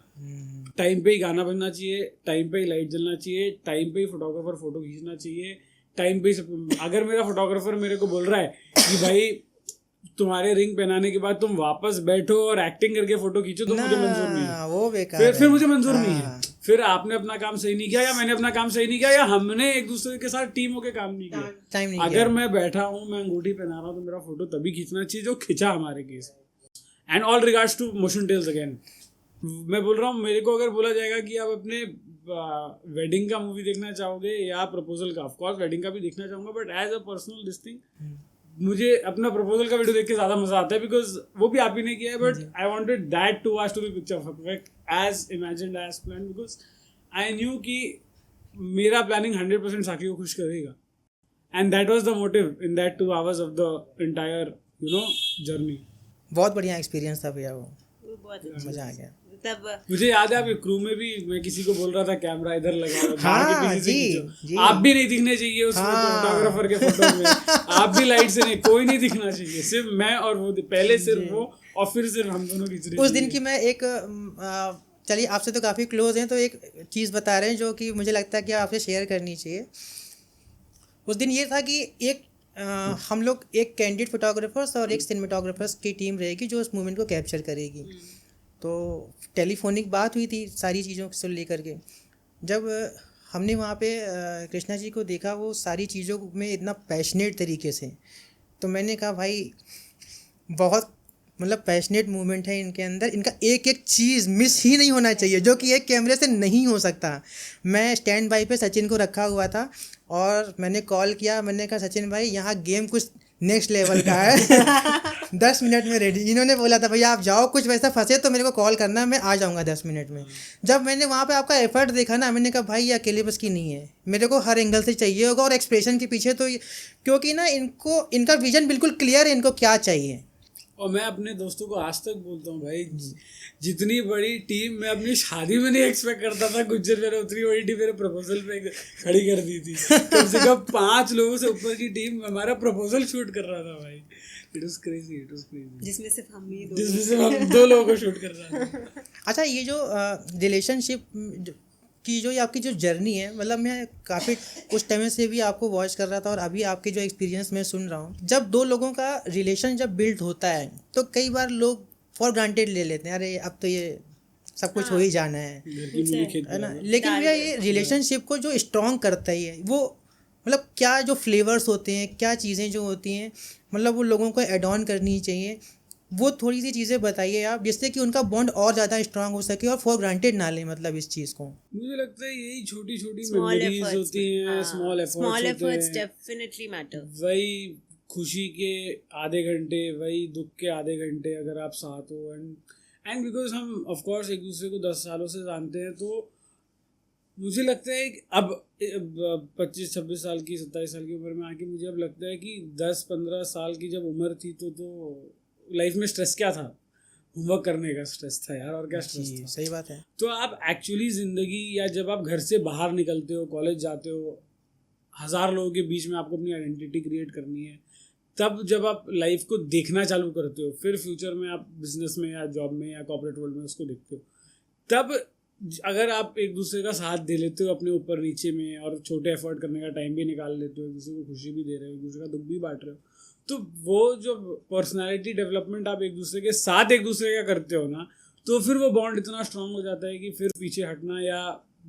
time पे ही गाना बजना चाहिए, time पे ही light जलना चाहिए, time पे ही photographer photo खींचना चाहिए, टाइम पे ही। अगर मेरा फोटोग्राफर मेरे को बोल रहा है कि भाई तुम्हारे रिंग पहनाने के बाद तुम वापस बैठो और एक्टिंग करके फोटो खींचो, तो मुझे मंजूर नहीं है। वो बेकार फिर मुझे मंजूर हाँ। नहीं है। फिर आपने अपना काम सही नहीं किया, या मैंने अपना काम सही नहीं किया, या हमने एक दूसरे के साथ टीम होके काम नहीं किया। टाइम नहीं अगर मैं बैठा हूँ, मैं अंगूठी पहना रहा हूँ, तो मेरा फोटो तभी खींचना चाहिए जो खिंचा हमारे case. And all regards to Motion Tales again, मैं बोल रहा हूँ मेरे को अगर बोला जाएगा कि आप अपने वेडिंग का मूवी देखना चाहोगे या प्रपोजल का, ऑफकोर्स वेडिंग का भी देखना चाहूँगा, but as a personal this thing मुझे अपना प्रपोजल का वीडियो देख के ज़्यादा मजा आता है, बिकॉज वो भी आप ही ने किया है। But I wanted that 2 hours to be picture perfect as imagined, as plan, because I knew कि मेरा प्लानिंग 100% साकी को खुश करेगा, and that was the motive in that 2 hours of the entire journey. बहुत बढ़िया एक्सपीरियंस था भैया, वो बहुत मजा आ गया। तब मुझे याद है आपके क्रू में भी मैं किसी को बोल रहा था कैमरा इधर लगाओ, हाँ, पीछे से जी, खींचो। जी। आप भी नहीं दिखने चाहिए उस फोटोग्राफर के फोटो में, आप भी लाइट से नहीं, कोई नहीं दिखना चाहिए, सिर्फ मैं और वो, पहले सिर्फ वो और फिर सिर्फ हम दोनों खींच रहे। उस दिन की मैं एक चलिए आपसे तो काफ़ी क्लोज हैं तो एक चीज़ बता रहे हैं जो कि मुझे लगता है कि आपसे शेयर करनी चाहिए। उस दिन ये था कि एक हम लोग एक कैंडिड फोटोग्राफर्स और एक सिनेमेटोग्राफर्स की टीम रहेगी जो उस मोमेंट को कैप्चर करेगी। तो टेलीफोनिक बात हुई थी सारी चीज़ों से लेकर के। जब हमने वहाँ पे कृष्णा जी को देखा वो सारी चीज़ों में इतना पैशनेट तरीके से, तो मैंने कहा भाई बहुत मतलब पैशनेट मूवमेंट है इनके अंदर, इनका एक एक चीज़ मिस ही नहीं होना चाहिए जो कि एक कैमरे से नहीं हो सकता। मैं स्टैंड बाई पे सचिन को रखा हुआ था और मैंने कॉल किया, मैंने कहा सचिन भाई यहाँ गेम कुछ नेक्स्ट लेवल का है 10 मिनट में रेडी। इन्होंने बोला था भैया आप जाओ, कुछ वैसा फंसे तो मेरे को कॉल करना, मैं आ जाऊँगा 10 मिनट में। जब मैंने वहाँ पे आपका एफर्ट देखा ना, मैंने कहा भाई ये अकेले बस की नहीं है, मेरे को हर एंगल से चाहिए होगा। और एक्सप्रेशन के पीछे तो क्योंकि ना इनको इनका विजन बिल्कुल क्लियर है इनको क्या चाहिए। और मैं अपने दोस्तों को आज तक बोलता हूँ भाई, जितनी बड़ी टीम मैं अपनी शादी में नहीं एक्सपेक्ट करता था, गुज्जर मेरे उतनी बड़ी टीम मेरे प्रपोजल पे खड़ी कर दी थी। कम से कम 5 लोगों से ऊपर की टीम हमारा प्रपोजल शूट कर रहा था भाई। It was crazy. जिसमें सिर्फ हम ही जिसमें से हम 2 लोगों को शूट कर रहा था। अच्छा, ये जो रिलेशनशिप की जो आपकी जो जर्नी है, मतलब मैं काफ़ी उस टाइम से भी आपको वॉच कर रहा था और अभी आपके जो एक्सपीरियंस मैं सुन रहा हूँ, जब 2 लोगों का रिलेशन जब बिल्ड होता है तो कई बार लोग फॉर ग्रांटेड ले लेते हैं, अरे अब तो ये सब कुछ हो ही जाना है ना। लेकिन भैया ये रिलेशनशिप को जो स्ट्रॉन्ग करता है वो मतलब क्या जो फ्लेवर्स होते हैं, क्या चीज़ें जो होती हैं, मतलब वो लोगों को एड ऑन करनी चाहिए, वो थोड़ी सी चीज़ें बताइए आप, जिससे कि उनका बॉन्ड और ज़्यादा स्ट्रांग हो सके और फॉर ग्रांटेड ना लें मतलब इस चीज़ को। मुझे लगता है यही छोटी छोटी मेमोरीज होती हैं, स्मॉल एफर्ट्स डेफिनेटली मैटर। वही खुशी के आधे घंटे, वही दुख के आधे घंटे अगर आप साथ हो। एंड बिकॉज हम ऑफ कोर्स एक दूसरे को 10 सालों से जानते हैं, तो मुझे लगता है कि अब 25-26 साल की 27 साल की उम्र में आके मुझे अब लगता है कि 10-15 साल की जब उम्र थी तो लाइफ में स्ट्रेस क्या था? होमवर्क करने का स्ट्रेस था यार, और क्या स्ट्रेस था? सही बात है। तो आप एक्चुअली ज़िंदगी, या जब आप घर से बाहर निकलते हो, कॉलेज जाते हो, 1000 लोगों के बीच में आपको अपनी आइडेंटिटी क्रिएट करनी है, तब जब आप लाइफ को देखना चालू करते हो, फिर फ्यूचर में आप बिजनेस में या जॉब में या कॉर्पोरेट वर्ल्ड में उसको देखते हो, तब अगर आप एक दूसरे का साथ दे लेते हो अपने ऊपर नीचे में, और छोटे एफर्ट करने का टाइम भी निकाल लेते हो, एक दूसरे को खुशी भी दे रहे हो, एक दूसरे का दुख भी बांट रहे हो, तो वो जो पर्सनालिटी डेवलपमेंट आप एक दूसरे के साथ एक दूसरे का करते हो ना, तो फिर वो बॉन्ड इतना स्ट्रांग हो जाता है कि फिर पीछे हटना या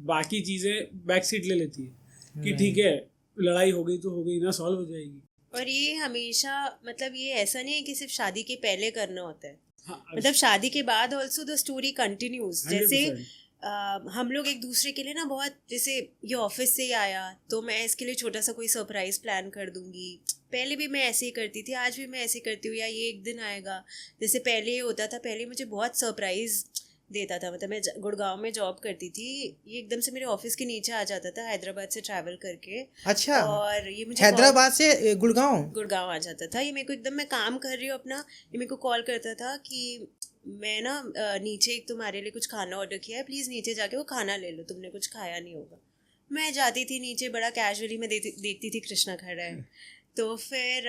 बाकी चीज़ें बैक सीट ले लेती है कि ठीक है, लड़ाई हो गई तो हो गई ना, सॉल्व हो जाएगी। और ये हमेशा, मतलब ये ऐसा नहीं है कि सिर्फ शादी के पहले करना होता है, हाँ, मतलब शादी के बाद ऑल्सो द स्टोरी कंटिन्यूज। जैसे 100%। हम लोग एक दूसरे के लिए ना बहुत, जैसे ये ऑफिस से ही आया तो मैं इसके लिए छोटा सा कोई सरप्राइज प्लान कर दूंगी, पहले भी मैं ऐसे ही करती थी, आज भी मैं ऐसे करती हूँ, या ये एक दिन आएगा। जैसे पहले ये होता था, पहले मुझे बहुत सरप्राइज देता था, मतलब मैं गुड़गांव में जॉब करती थी, ये एकदम से मेरे ऑफिस के नीचे आ जाता था हैदराबाद से ट्रैवल करके। अच्छा, और ये मुझे हैदराबाद से गुड़गांव आ जाता था, ये मेरे को एकदम, मैं काम कर रही हूँ अपना, ये मेरे को कॉल करता था कि मैं ना नीचे एक तुम्हारे लिए कुछ खाना ऑर्डर किया है, प्लीज़ नीचे जाके वो खाना ले लो, तुमने कुछ खाया नहीं होगा। मैं जाती थी नीचे, बड़ा कैजुअली मैं देखती थी कृष्णा खड़ा है। तो फिर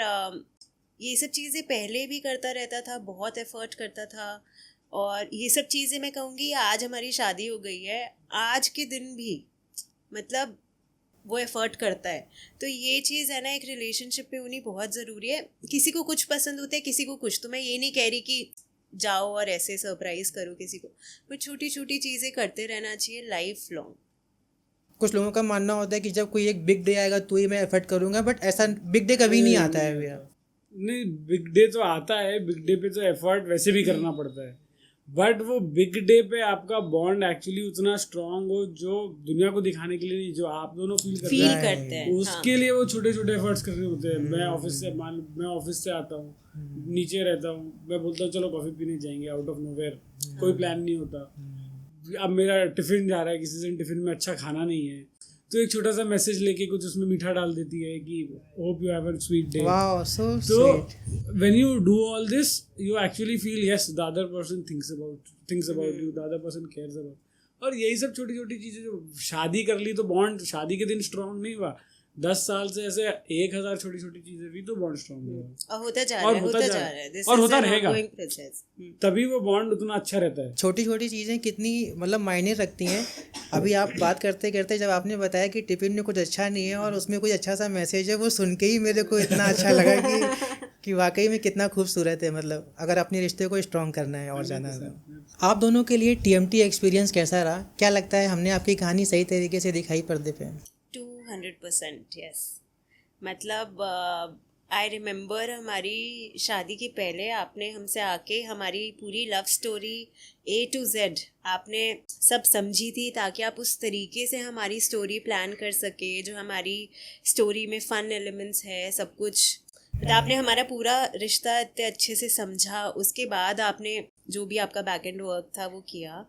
ये सब चीज़ें पहले भी करता रहता था, बहुत एफर्ट करता था, और ये सब चीज़ें मैं कहूँगी आज हमारी शादी हो गई है, आज के दिन भी मतलब वो एफर्ट करता है। तो ये चीज़ है ना, एक रिलेशनशिप में होनी बहुत ज़रूरी है। किसी को कुछ पसंद होता है, किसी को कुछ, तो मैं ये नहीं कह रही कि जाओ और ऐसे सरप्राइज करो किसी को, पर छोटी छोटी चीज़ें करते रहना चाहिए लाइफ लॉन्ग। कुछ लोगों का मानना होता है कि जब कोई एक बिग डे आएगा तो ही मैं एफर्ट करूंगा, बट ऐसा बिग डे कभी नहीं आता है भैया। नहीं, बिग डे तो आता है, बिग डे पे तो एफर्ट वैसे भी करना पड़ता है, बट वो बिग डे पे आपका बॉन्ड एक्चुअली उतना स्ट्रांग हो जो दुनिया को दिखाने के लिए नहीं, जो आप दोनों फील करते हैं, उसके लिए वो छोटे छोटे एफर्ट्स करने होते हैं। मैं ऑफिस से आता हूँ, नीचे रहता हूँ, मैं बोलता हूँ चलो कॉफी पीने जाएंगे, आउट ऑफ नोवेयर, कोई प्लान नहीं होता। अब मेरा टिफिन जा रहा है, किसी दिन टिफिन में अच्छा खाना नहीं है, तो एक छोटा सा मैसेज लेके कुछ उसमें मीठा डाल देती है कि hope you have a sweet day. Wow, so sweet. When you do all this, you actually feel yes the other person thinks about you, the other person cares about. और यही सब छोटी छोटी चीजें, जो शादी कर ली तो बॉन्ड शादी के दिन स्ट्रांग नहीं हुआ, 10 साल से ऐसे 1000 छोटी छोटी चीजें भी तो बॉन्ड स्ट्रांग हुआ, और होता जा रहा है और होता रहेगा, तभी वो बॉन्ड उतना अच्छा रहता है। छोटी छोटी चीज़ें कितनी मतलब मायने रखती हैं। अभी आप बात करते करते जब आपने बताया कि टिफिन में कुछ अच्छा नहीं है और उसमें कुछ अच्छा सा मैसेज है, वो सुन के ही मेरे को इतना अच्छा लगा कि वाकई में कितना खूबसूरत है। मतलब अगर अपने रिश्ते को स्ट्रॉन्ग करना है और जाना है। आप दोनों के लिए TMT एक्सपीरियंस कैसा रहा? क्या लगता है हमने आपकी कहानी सही तरीके से दिखाई पर्दे पे? 200% यस। मतलब आई रिमेम्बर हमारी शादी के पहले आपने हमसे आके हमारी पूरी love story A to Z आपने सब समझी थी, ताकि आप उस तरीके से हमारी स्टोरी प्लान कर सके, जो हमारी स्टोरी में फ़न एलिमेंट्स है, सब कुछ। मतलब आपने हमारा पूरा रिश्ता इतने अच्छे से समझा, उसके बाद आपने जो भी आपका बैक एंड वर्क था वो किया।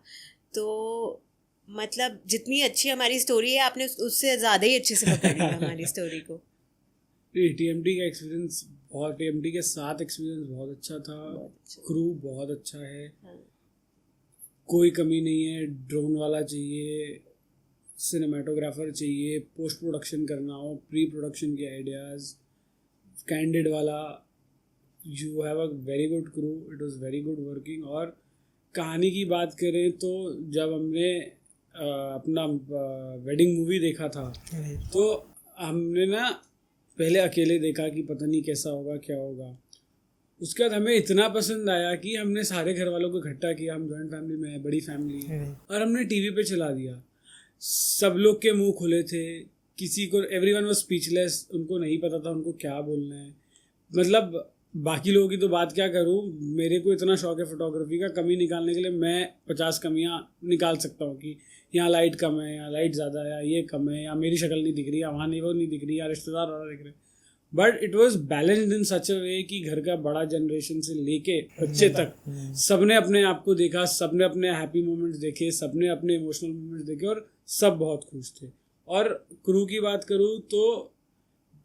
तो मतलब जितनी अच्छी हमारी स्टोरी है, आपने उससे ज़्यादा ही अच्छे से पकड़ लिया हमारी स्टोरी को। TMT का एक्सपीरियंस बहुत, TMT के साथ एक्सपीरियंस बहुत अच्छा था, क्रू बहुत अच्छा है, कोई कमी नहीं है। ड्रोन वाला चाहिए, सिनेमाटोग्राफर चाहिए, पोस्ट प्रोडक्शन करना हो, प्री प्रोडक्शन के आइडियाज़, कैंडिड वाला, you have a very good crew, it was very good working. और कहानी की बात करें तो जब हमने अपना वेडिंग मूवी देखा था, तो हमने ना पहले अकेले देखा कि पता नहीं कैसा होगा, क्या होगा। उसके बाद हमें इतना पसंद आया कि हमने सारे घर वालों को इकट्ठा किया, हम जॉइंट फैमिली में है, बड़ी फैमिली है, और हमने टीवी पे चला दिया। सब लोग के मुंह खुले थे, किसी को, एवरीवन वाज स्पीचलेस, उनको नहीं पता था उनको क्या बोलना है। मतलब बाकी लोगों की तो बात क्या करूँ, मेरे को इतना शौक है फोटोग्राफी का, कमी निकालने के लिए मैं 50 कमियाँ निकाल सकता हूँ कि यहाँ लाइट कम है, यहाँ लाइट ज़्यादा है, या ये कम है, या मेरी शक्ल नहीं दिख रही, या वहाँ नहीं वो नहीं दिख रही, या रिश्तेदार वाला दिख रहे। But it was balanced in such a way कि घर का बड़ा जनरेशन से लेके बच्चे तक सबने अपने आप को देखा, सबने अपने हैप्पी मोमेंट्स देखे, सबने अपने इमोशनल मोमेंट्स देखे और सब बहुत खुश थे। और क्रू की बात करूँ तो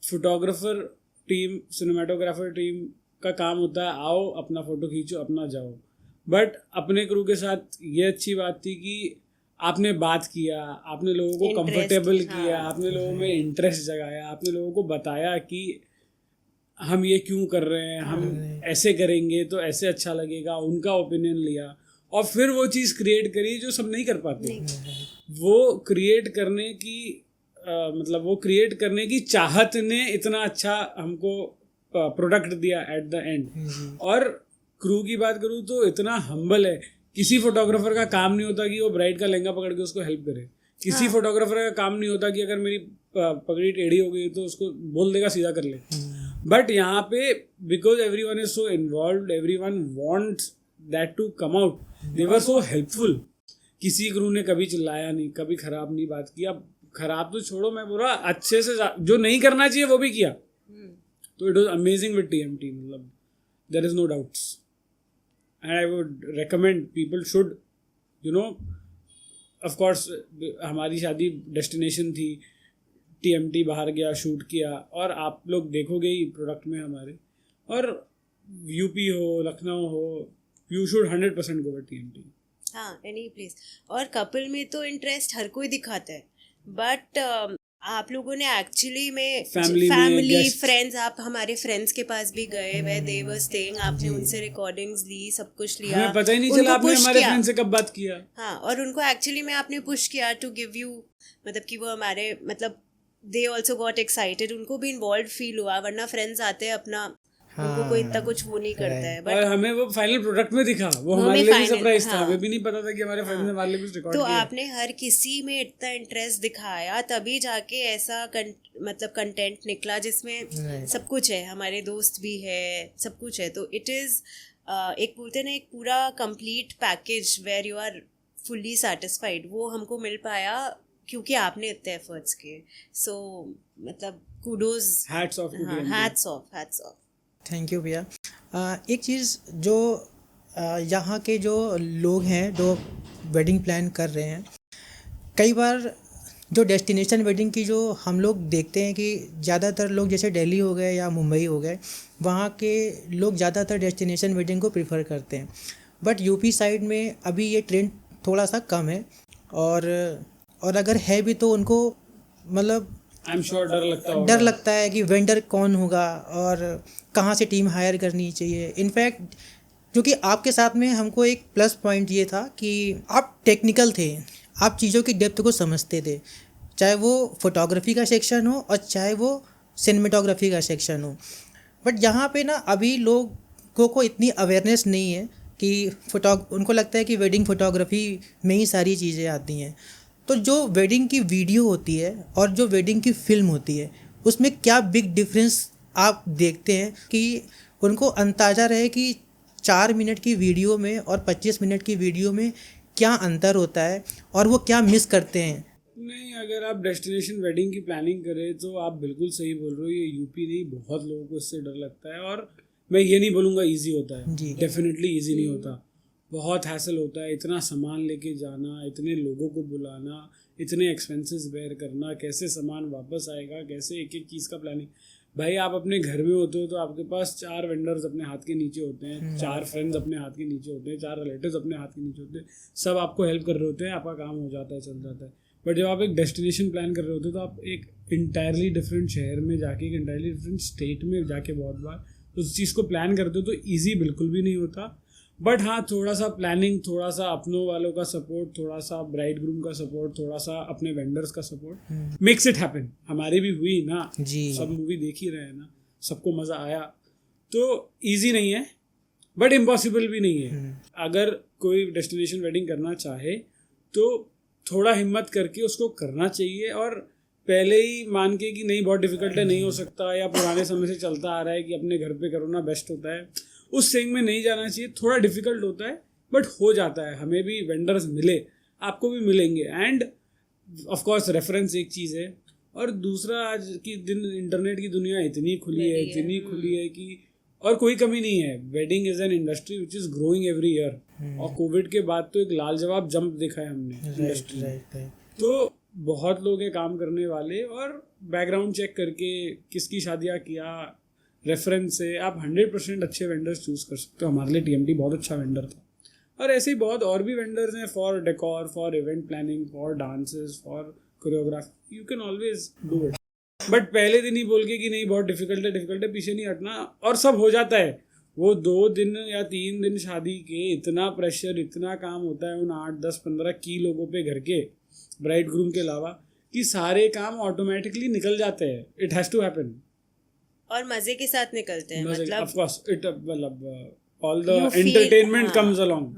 फोटोग्राफर टीम, सिनेमाटोग्राफर टीम का काम होता है आओ अपना फ़ोटो खींचो अपना जाओ, बट अपने क्रू के साथ ये अच्छी बात थी कि आपने बात किया, आपने लोगों को कंफर्टेबल किया, आपने लोगों में इंटरेस्ट जगाया, आपने लोगों को बताया कि हम ये क्यों कर रहे हैं, हम ऐसे करेंगे तो ऐसे अच्छा लगेगा, उनका ओपिनियन लिया और फिर वो चीज़ क्रिएट करी जो सब नहीं कर पाते। वो क्रिएट करने की मतलब वो क्रिएट करने की चाहत ने इतना अच्छा हमको प्रोडक्ट दिया एट द एंड। और क्रू की बात करूँ तो इतना हम्बल है, किसी फोटोग्राफर का काम नहीं होता कि वो ब्राइड का लहंगा पकड़ के उसको हेल्प करे, किसी फोटोग्राफर का काम नहीं होता कि अगर मेरी पगड़ी टेढ़ी हो गई तो उसको बोल देगा सीधा कर ले। बट यहाँ पे because everyone is so involved, everyone wants that to come out, they were so helpful. किसी क्रू ने कभी चिल्लाया नहीं, कभी खराब नहीं बात किया, खराब तो छोड़ो, मैं बोल रहा अच्छे से जो नहीं करना चाहिए वो भी किया। तो it was amazing with TMT, मतलब there is no doubts and I would recommend people should you know. Of course हमारी शादी डेस्टिनेशन थी, TMT बाहर गया, शूट किया, और आप लोग देखोगे ही प्रोडक्ट में हमारे, और यूपी हो लखनऊ हो, you should 100% go with TMT। हाँ, एनी प्लेस। और कपल में तो इंटरेस्ट हर कोई दिखाता है, बट आप लोगों ने एक्चुअली में फैमिली फ्रेंड्स, आप हमारे फ्रेंड्स के पास भी गए, वे दे वर स्टेइंग, आपने उनसे रिकॉर्डिंग्स ली, सब कुछ लिया, हमें पता ही नहीं चला आपने हमारे फ्रेंड से कब बात किया। हाँ, और उनको एक्चुअली में आपने पुश किया टू गिव यू, मतलब कि वो हमारे मतलब दे ऑल्सो गॉट एक्साइटेड, उनको भी इन्वॉल्व फील हुआ, वरना फ्रेंड्स आते हैं अपना, उनको कोई इतना कुछ वो नहीं करता है। और हमें वो फाइनल प्रोडक्ट में दिखा, वो हमारे लिए भी सरप्राइज था, हमें भी नहीं पता था कि हमारे फ्रेंड्स ने हमारे लिए कुछ रिकॉर्ड तो किया। आपने हर किसी में इतना इंटरेस्ट दिखाया, तभी जाके ऐसा मतलब कंटेंट निकला जिसमें सब कुछ है, हमारे दोस्त भी है, सब कुछ है। तो इट इज़ एक बोलते हैं ना, एक पूरा complete package where you are fully satisfied, वो हमको मिल पाया क्योंकि आपने इतने एफर्ट्स किए। सो मतलब kudos, hats off, hats off. Thank you भैया। एक चीज़ जो यहाँ के जो लोग हैं जो वेडिंग प्लान कर रहे हैं, कई बार जो डेस्टिनेशन वेडिंग की जो हम लोग देखते हैं कि ज़्यादातर लोग जैसे दिल्ली हो गए या मुंबई हो गए, वहाँ के लोग ज़्यादातर डेस्टिनेशन वेडिंग को प्रीफर करते हैं। बट यूपी साइड में अभी ये ट्रेंड थोड़ा सा कम है, और अगर है भी तो उनको मतलब आई एम श्योर डर लगता है कि वेंडर कौन होगा और कहाँ से टीम हायर करनी चाहिए। इनफैक्ट क्योंकि आपके साथ में हमको एक प्लस पॉइंट ये था कि आप टेक्निकल थे, आप चीज़ों की डेप्थ को समझते थे, चाहे वो फोटोग्राफी का सेक्शन हो और चाहे वो सिनेमेटोग्राफी का सेक्शन हो। बट यहाँ पे ना अभी लोगों को इतनी अवेयरनेस नहीं है कि उनको लगता है कि वेडिंग फोटोग्राफी में ही सारी चीज़ें आती हैं। तो जो वेडिंग की वीडियो होती है और जो वेडिंग की फिल्म होती है, उसमें क्या बिग डिफरेंस आप देखते हैं कि उनको अंदाज़ा रहे कि 4 मिनट की वीडियो में और 25 मिनट की वीडियो में क्या अंतर होता है और वो क्या मिस करते हैं? नहीं, अगर आप डेस्टिनेशन वेडिंग की प्लानिंग करें तो आप बिल्कुल सही बोल रहे हो, ये यूपी नहीं, बहुत लोगों को इससे डर लगता है। और मैं ये नहीं बोलूँगा ईजी होता है, डेफिनेटली ईजी नहीं होता, बहुत हैसल होता है, इतना सामान लेके जाना, इतने लोगों को बुलाना, इतने एक्सपेंसेस बेयर करना, कैसे सामान वापस आएगा, कैसे एक एक चीज़ का प्लानिंग। भाई आप अपने घर में होते हो तो आपके पास 4 वेंडर्स अपने हाथ के नीचे होते हैं, 4 फ्रेंड्स अपने हाथ के नीचे होते हैं, 4 रिलेटिव्स अपने हाथ के नीचे होते हैं, सब आपको हेल्प कर रहे होते हैं, आपका काम हो जाता है, चल जाता है। बट जब आप एक डेस्टिनेशन प्लान कर रहे होते हो तो आप एक इंटायरली डिफरेंट शहर में जाके, एक इंटायरली डिफरेंट स्टेट में जाके बहुत बार उस चीज़ को प्लान करते हो, तो ईजी बिल्कुल भी नहीं होता। बट हाँ, थोड़ा सा प्लानिंग, थोड़ा सा अपनों वालों का सपोर्ट, थोड़ा सा ब्राइड ग्रूम का सपोर्ट, थोड़ा सा अपने वेंडर्स का सपोर्ट मेक्स इट हैपन। हमारी भी हुई ना जी, सब मूवी देख ही रहे हैं ना, सबको मज़ा आया। तो इजी नहीं है बट इम्पॉसिबल भी नहीं है। अगर कोई डेस्टिनेशन वेडिंग करना चाहे तो थोड़ा हिम्मत करके उसको करना चाहिए, और पहले ही मान के कि नहीं बहुत डिफिकल्ट है, नहीं हो सकता, या पुराने समय से चलता आ रहा है कि अपने घर पे करो ना बेस्ट होता है, उस सेंग में नहीं जाना चाहिए। थोड़ा डिफिकल्ट होता है बट हो जाता है। हमें भी वेंडर्स मिले, आपको भी मिलेंगे। एंड ऑफ कोर्स रेफरेंस एक चीज़ है, और दूसरा आज की दिन इंटरनेट की दुनिया इतनी खुली है कि और कोई कमी नहीं है. Wedding is an industry which is growing every year. और कोविड के बाद तो एक लाजवाब जंप देखा है हमने इंडस्ट्री में. तो बहुत लोग हैं काम करने वाले, और बैकग्राउंड चेक करके किसकी शादियाँ किया रेफरेंस से आप 100% अच्छे वेंडर्स चूज कर सकते हो. हमारे लिए TMT बहुत अच्छा वेंडर था, और ऐसे ही बहुत और भी वेंडर्स हैं for decor, for event planning, for dances, for choreography. You can always do it. But पहले दिन ही बोल के कि नहीं बहुत डिफिकल्ट है पीछे नहीं हटना, और सब हो जाता है. वो 2 दिन या 3 दिन शादी के इतना प्रेशर, इतना काम होता है उन 8, 10, 15 की लोगों पे घर के ब्राइड ग्रूम के अलावा, कि सारे काम ऑटोमेटिकली निकल जाते हैं. It has to happen. और मजे के साथ निकलते हैं. मतलब of course it all the entertainment comes along.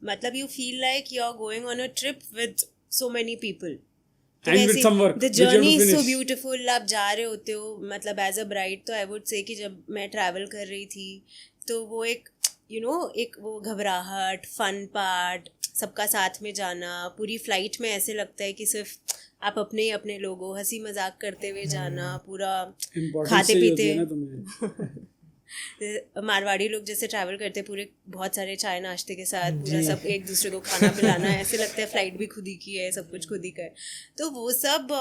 मतलब you feel like you are going on a trip with so many people. And with some work. The journey is so beautiful. आप जा रहे होते हो, मतलब एज अ ब्राइड तो I would say कि जब मैं ट्रैवल कर रही थी तो वो एक एक वो घबराहट, फन पार्ट, सबका साथ में जाना. पूरी फ्लाइट में ऐसे लगता है कि सिर्फ आप अपने ही अपने लोगों, हंसी मजाक करते हुए जाना, पूरा खाते पीते. मारवाड़ी लोग जैसे ट्रैवल करते पूरे बहुत सारे चाय नाश्ते के साथ, पूरा सब एक दूसरे को खाना पिलाना, ऐसे लगता है फ्लाइट भी खुद ही की है, सब कुछ खुद ही का है. तो वो सब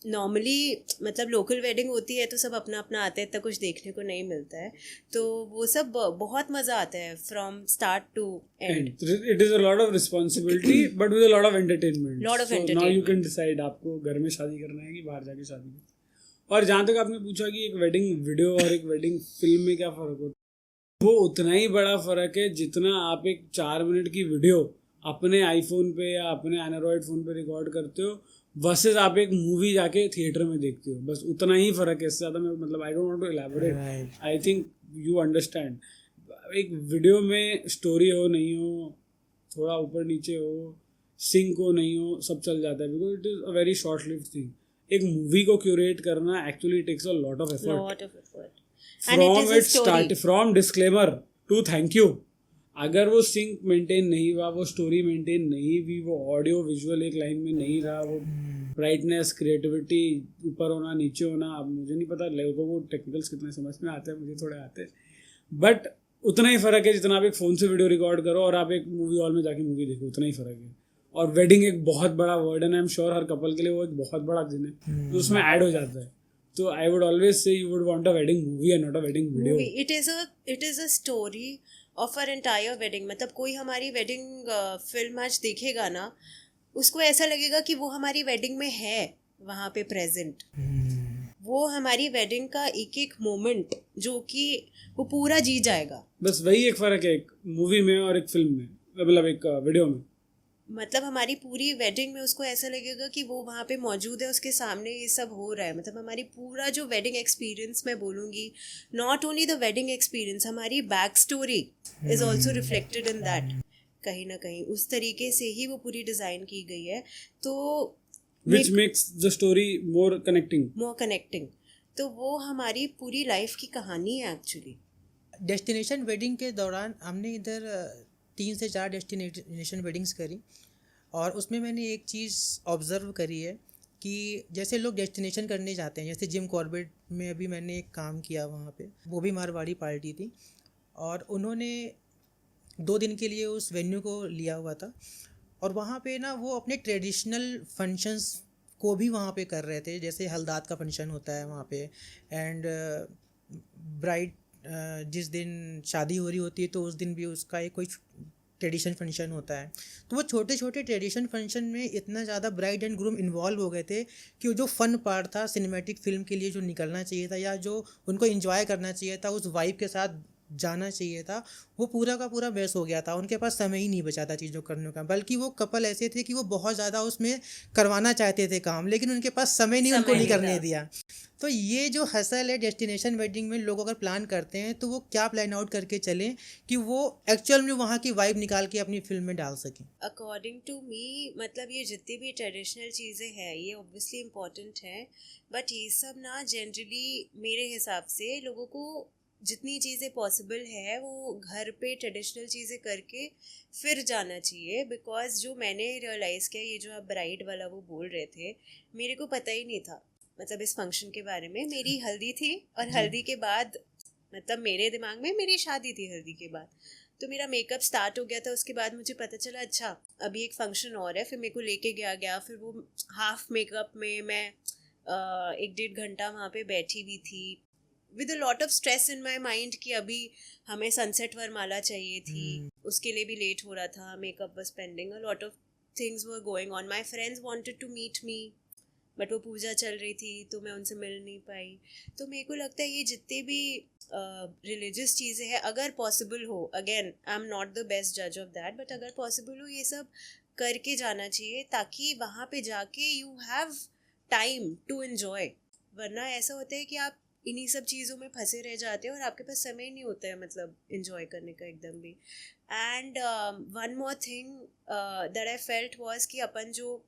नॉर्मली मतलब लोकल वेडिंग होती है तो सब अपना अपना आता है, इतना कुछ देखने को नहीं मिलता है. तो वो सब बहुत मज़ा आता है from start to end. It is a lot of responsibility but with a lot of entertainment. Now you can decide आपको घर में शादी करना है कि बाहर जाके शादी करना है. और जहाँ तक आपने पूछा कि एक वेडिंग वीडियो और एक वेडिंग फिल्म में क्या फ़र्क होता है, वो उतना ही बड़ा फ़र्क है जितना आप एक 4 मिनट की वीडियो अपने आईफोन पे या अपने एंड्रॉयड फ़ोन पे रिकॉर्ड करते हो वर्सेस आप एक मूवी जाके थिएटर में देखते हो. बस उतना ही फ़र्क है, इससे ज़्यादा मैं मतलब I don't want to elaborate. I think you understand. एक वीडियो में स्टोरी हो नहीं हो, थोड़ा ऊपर नीचे हो, सिंक हो नहीं हो, सब चल जाता है because it is a very short lived thing. एक मूवी को क्यूरेट करना actually takes a lot of effort. From disclaimer to thank you. अगर वो सिंक मेंटेन नहीं हुआ, वो स्टोरी मेंटेन नहीं हुई, वो ऑडियो विजुअल एक लाइन में नहीं रहा, वो ब्राइटनेस, क्रिएटिविटी ऊपर होना नीचे होना, अब मुझे नहीं पता लोगों को टेक्निकल्स कितने समझ में आते हैं, मुझे थोड़े आते हैं, बट उतना ही फ़र्क है जितना आप एक फ़ोन से वीडियो रिकॉर्ड करो और आप एक मूवी हॉल में जाके मूवी देखो, उतना ही फ़र्क है. और वेडिंग एक बहुत बड़ा वर्ड है, I am sure her couple के लिए वो एक बहुत बड़ा दिन है तो उसमें ऐड हो जाता है. तो I would always say you would want a wedding movie and not a wedding video. It is a story of our entire wedding. मतलब कोई हमारी वेडिंग फिल्म आज देखेगा ना, उसको ऐसा लगेगा कि वो हमारी वेडिंग में है, वहाँ पे प्रेजेंट. वो हमारी वेडिंग का एक एक मोमेंट जो कि वो पूरा जी जाएगा. बस वही एक फ़र्क है एक मूवी में और एक फिल्म में, मतलब एक वीडियो में. मतलब हमारी पूरी वेडिंग में उसको ऐसा लगेगा कि वो वहाँ पे मौजूद है, उसके सामने ये सब हो रहा है. मतलब हमारी पूरा जो वेडिंग एक्सपीरियंस मैं बोलूँगी, not only the wedding experience, हमारी back story is also reflected in that. कहीं ना कहीं उस तरीके से ही वो पूरी डिज़ाइन की गई है. तो which makes the story more connecting. तो वो हमारी पूरी लाइफ की कहानी है एक्चुअली. डेस्टिनेशन वेडिंग के दौरान हमने इधर 3 से 4 डेस्टिनेशन वेडिंग्स करी, और उसमें मैंने एक चीज़ ऑब्ज़र्व करी है कि जैसे लोग डेस्टिनेशन करने जाते हैं, जैसे जिम कॉर्बेट में अभी मैंने एक काम किया वहाँ पे, वो भी मारवाड़ी पार्टी थी, और उन्होंने 2 दिन के लिए उस वेन्यू को लिया हुआ था, और वहाँ पे ना वो अपने ट्रेडिशनल फंक्शंस को भी वहाँ पे कर रहे थे. जैसे हल्दात का फंक्शन होता है वहाँ पे, एंड ब्राइड जिस दिन शादी हो रही होती है तो उस दिन भी उसका एक कोई ट्रेडिशन फंक्शन होता है. तो वो छोटे छोटे ट्रेडिशन फंक्शन में इतना ज़्यादा ब्राइड एंड ग्रूम इन्वॉल्व हो गए थे कि वो जो फ़न पार्ट था सिनेमैटिक फिल्म के लिए जो निकलना चाहिए था या जो उनको एंजॉय करना चाहिए था, उस वाइब के साथ जाना चाहिए था, वो पूरा का पूरा बेस हो गया था. उनके पास समय ही नहीं बचा था चीज़ों करने का. बल्कि वो कपल ऐसे थे कि वो बहुत ज़्यादा उसमें करवाना चाहते थे काम, लेकिन उनके पास समय नहीं उनको नहीं करने दिया. तो ये जो हसल है डेस्टिनेशन वेडिंग में, लोग अगर प्लान करते हैं तो वो क्या प्लान आउट करके चलें कि वो एक्चुअल में वहाँ की वाइब निकाल के अपनी फिल्म में डाल सकें. अकॉर्डिंग टू मी, मतलब ये जितनी भी ट्रेडिशनल चीज़ें हैं ये ऑब्वियसली इम्पॉर्टेंट हैं, बट ये सब ना जनरली मेरे हिसाब से लोगों को जितनी चीज़ें पॉसिबल है वो घर पे ट्रेडिशनल चीज़ें करके फिर जाना चाहिए. बिकॉज जो मैंने रियलाइज़ किया, ये जो आप ब्राइड वाला वो बोल रहे थे, मेरे को पता ही नहीं था मतलब इस फंक्शन के बारे में। मेरी हल्दी थी और हल्दी के बाद मतलब मेरे दिमाग में मेरी शादी थी हल्दी के बाद, तो मेरा मेकअप स्टार्ट हो गया था। उसके बाद मुझे पता चला अच्छा अभी एक फंक्शन और है, फिर मेरे को लेके गया। फिर वो हाफ मेकअप में मैं 1-1.5 घंटा वहाँ पे बैठी हुई थी with a lot of stress in my mind कि अभी हमें सनसेट वरमाला चाहिए थी, उसके लिए भी लेट हो रहा था, makeup was pending, a lot of things were going on. My friends wanted to meet me but वो पूजा चल रही थी तो मैं उनसे मिल नहीं पाई। तो मेरे को लगता है ये जितने भी रिलीजियस चीज़ें हैं, अगर पॉसिबल हो, again I am not the best जज ऑफ दैट, बट अगर पॉसिबल हो ये सब करके जाना चाहिए ताकि वहाँ पे जाके you have time to enjoy. वरना ऐसा होता है कि आप इन्हीं सब चीज़ों में फंसे रह जाते हैं और आपके पास समय नहीं होता है मतलब एन्जॉय करने का एकदम भी। And one more thing that I felt was कि अपन जो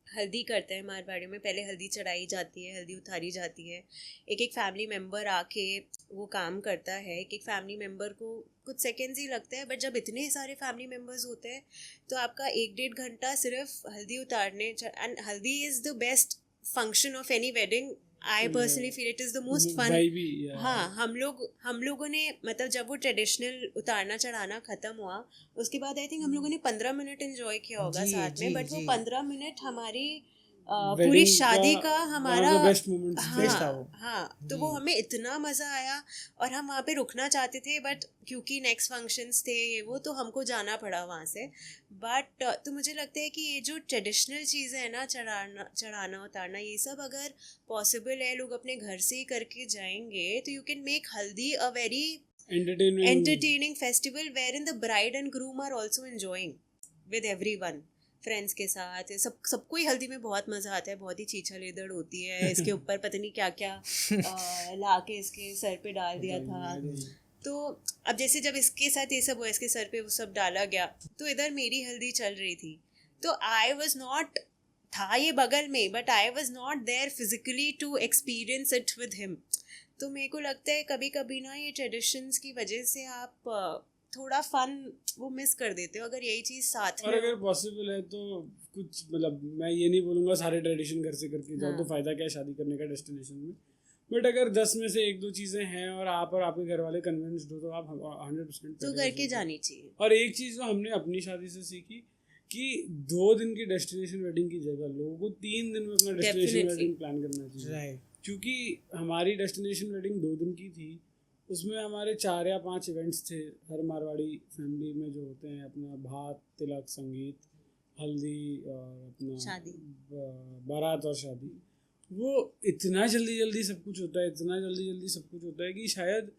हल्दी करते हैं मारवाड़ी में, पहले हल्दी चढ़ाई जाती है, हल्दी उतारी जाती है, एक एक फैमिली मेम्बर आके वो काम करता है। एक एक फैमिली मेम्बर को कुछ सेकेंड्स ही लगते हैं, बट जब इतने सारे फैमिली मेम्बर्स होते हैं तो आपका 1-1.5 घंटा सिर्फ हल्दी उतारने। And haldi is the best function of any wedding. I personally feel it is the most fun. हाँ, हम लोगों ने मतलब जब वो ट्रेडिशनल उतारना चढ़ाना ख़त्म हुआ उसके बाद आई थिंक हम लोगों ने 15 मिनट एंजॉय किया होगा साथ में, बट वो 15 मिनट हमारी पूरी शादी का हमारा हाँ, तो वो हमें इतना मज़ा आया और हम वहाँ पे रुकना चाहते थे बट क्योंकि नेक्स्ट फंक्शंस थे ये वो तो हमको जाना पड़ा वहाँ से। बट तो मुझे लगता है कि ये जो ट्रेडिशनल चीज़ें हैं ना, चढ़ाना उतारना, ये सब अगर पॉसिबल है लोग अपने घर से ही करके जाएंगे तो यू कैन मेक हल्दी a very entertaining festival wherein the bride and groom are also enjoying with everyone, friends के साथ। सबको ही हल्दी में बहुत मज़ा आता है, बहुत ही चीछा लेदड़ होती है, इसके ऊपर पता नहीं क्या क्या ला के इसके सर पे डाल दिया था। तो अब जैसे जब इसके साथ ये सब हुआ, इसके सर पे वो सब डाला गया, तो इधर मेरी हल्दी चल रही थी तो आई वॉज नॉट, था ये बगल में but I was not there physically to experience it with him. तो मेरे को लगता है कभी कभी ना ये ट्रेडिशंस की वजह से आप थोड़ा फन वो मिस कर देते हो अगर यही चीज़ साथ में। और अगर पॉसिबल है तो कुछ मतलब मैं ये नहीं बोलूँगा सारे ट्रेडिशन घर से करके जाओ तो फ़ायदा क्या है शादी करने का डेस्टिनेशन में, बट अगर 10 में से 1-2 चीज़ें हैं और आपके घर वाले कन्विंस्ड हो तो आप 100% तो करके जानी चाहिए। और एक चीज़ जो हमने अपनी शादी से सीखी कि 2 दिन की डेस्टिनेशन वेडिंग की जगह लोगों को 3 दिन में अपना डेस्टिनेशन वेडिंग प्लान करना चाहिए। क्योंकि हमारी डेस्टिनेशन वेडिंग 2 दिन की थी, उसमें हमारे 4 या 5 इवेंट्स थे हर मारवाड़ी फैमिली में जो होते हैं, अपना भात, तिलक, संगीत, हल्दी और अपना शादी, बारात और शादी। वो इतना जल्दी सब कुछ होता है, इतना जल्दी सब कुछ होता है कि शायद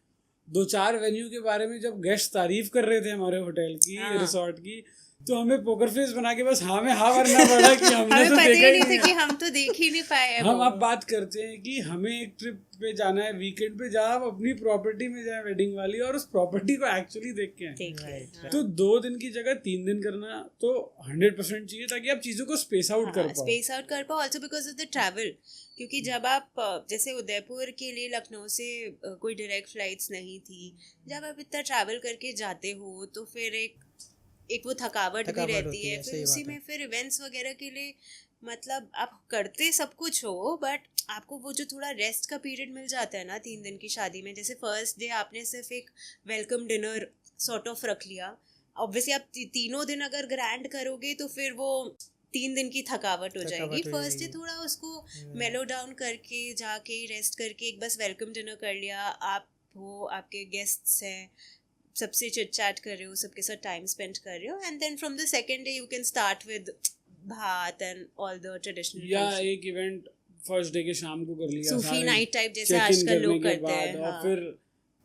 2-4 वेन्यू के बारे में जब गेस्ट तारीफ कर रहे थे हमारे होटल की, रिसोर्ट की, तो हमें पोकर फेस बना के बस हाँ में हाँ भरना पड़ा कि हमने तो देखा ही नहीं था कि हम तो देख ही नहीं पाए। हम अब बात करते हैं कि हमें एक ट्रिप पे जाना है वीकेंड पे, जहाँ आप अपनी प्रॉपर्टी में जाए वेडिंग वाली और उस प्रॉपर्टी को एक्चुअली देख के आए। तो 2 दिन की जगह 3 दिन करना तो 100% चाहिए ताकि आप चीज़ों को स्पेस आउट कर पाओ। Also because of the travel, क्योंकि जब आप जैसे उदयपुर के लिए लखनऊ से कोई डायरेक्ट फ्लाइट्स नहीं थी, जब आप इतना ट्रैवल करके जाते हो तो फिर एक वो थकावट भी रहती है। फिर उसी में फिर इवेंट्स वगैरह के लिए मतलब आप करते सब कुछ हो बट आपको वो जो थोड़ा रेस्ट का पीरियड मिल जाता है ना 3 दिन की शादी में। जैसे फर्स्ट डे आपने सिर्फ एक वेलकम डिनर सॉर्ट ऑफ रख लिया, ऑब्वियसली आप 3 दिन अगर ग्रैंड करोगे तो फिर वो 3 दिन की थकावट हो जाएगी। फर्स्ट डे थोड़ा उसको मेलो डाउन करके जाके रेस्ट करके एक बस वेलकम डिनर कर लिया, आप हो, आपके गेस्ट्स हैं, सबसे चिट चैट कर रहे हो, सबके साथ टाइम स्पेंड कर रहे हो, and then from the second day you can start with bhat and all the traditional. या एक इवेंट फर्स्ट डे के शाम को कर लिया, सूफी नाइट टाइप जैसे आजकल लोग करते हैं, और फिर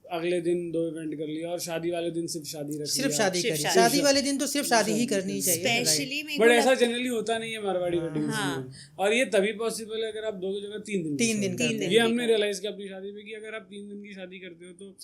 अगले दिन 2 इवेंट कर लिया और शादी वाले दिन सिर्फ शादी रख लिया। शादी वाले दिन तो सिर्फ शादी ही करनी चाहिए स्पेशली। बट ऐसा जनरली होता नहीं है मारवाड़ी वेडिंग्स में, और ये तभी पॉसिबल है अगर आप 2 की जगह 3 दिन। ये हमने रियलाइज किया अपनी शादी में कि अगर आप 3 दिन की शादी करते हो तो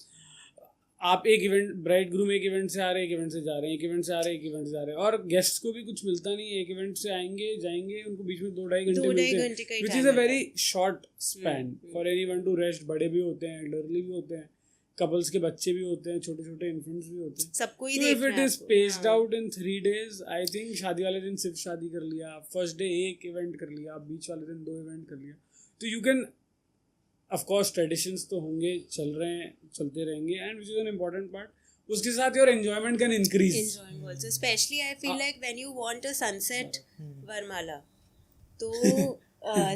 आप एक इवेंट, ब्राइड ग्रूम एक इवेंट से आ रहे हैं, एक इवेंट से जा रहे हैं, एक इवेंट से आ रहे हैं, एक इवेंट से जा रहे हैं, और गेस्ट्स को भी कुछ मिलता नहीं है। एक इवेंट से आएंगे जाएंगे, उनको बीच में 2-2.5 घंटे मिलते हैं, which is a very short span for anyone to rest. बड़े भी होते हैं, एल्डरली भी होते हैं, कपल्स के बच्चे भी होते हैं, छोटे छोटे इन्फेंट्स भी होते हैं, सबको ही तो इफ देखना इट है इज आपको। पेस्ड हाँ। Out in 3 days, I think शादी वाले दिन सिर्फ शादी कर लिया, फर्स्ट डे एक इवेंट कर लिया, बीच वाले दिन 2 इवेंट कर लिया, तो you can of course traditions तो होंगे, चल रहे हैं, चलते रहेंगे, and which is an important part, उसके साथ your enjoyment can increase. Enjoying also, especially I feel like when you want a sunset वरमाला, तो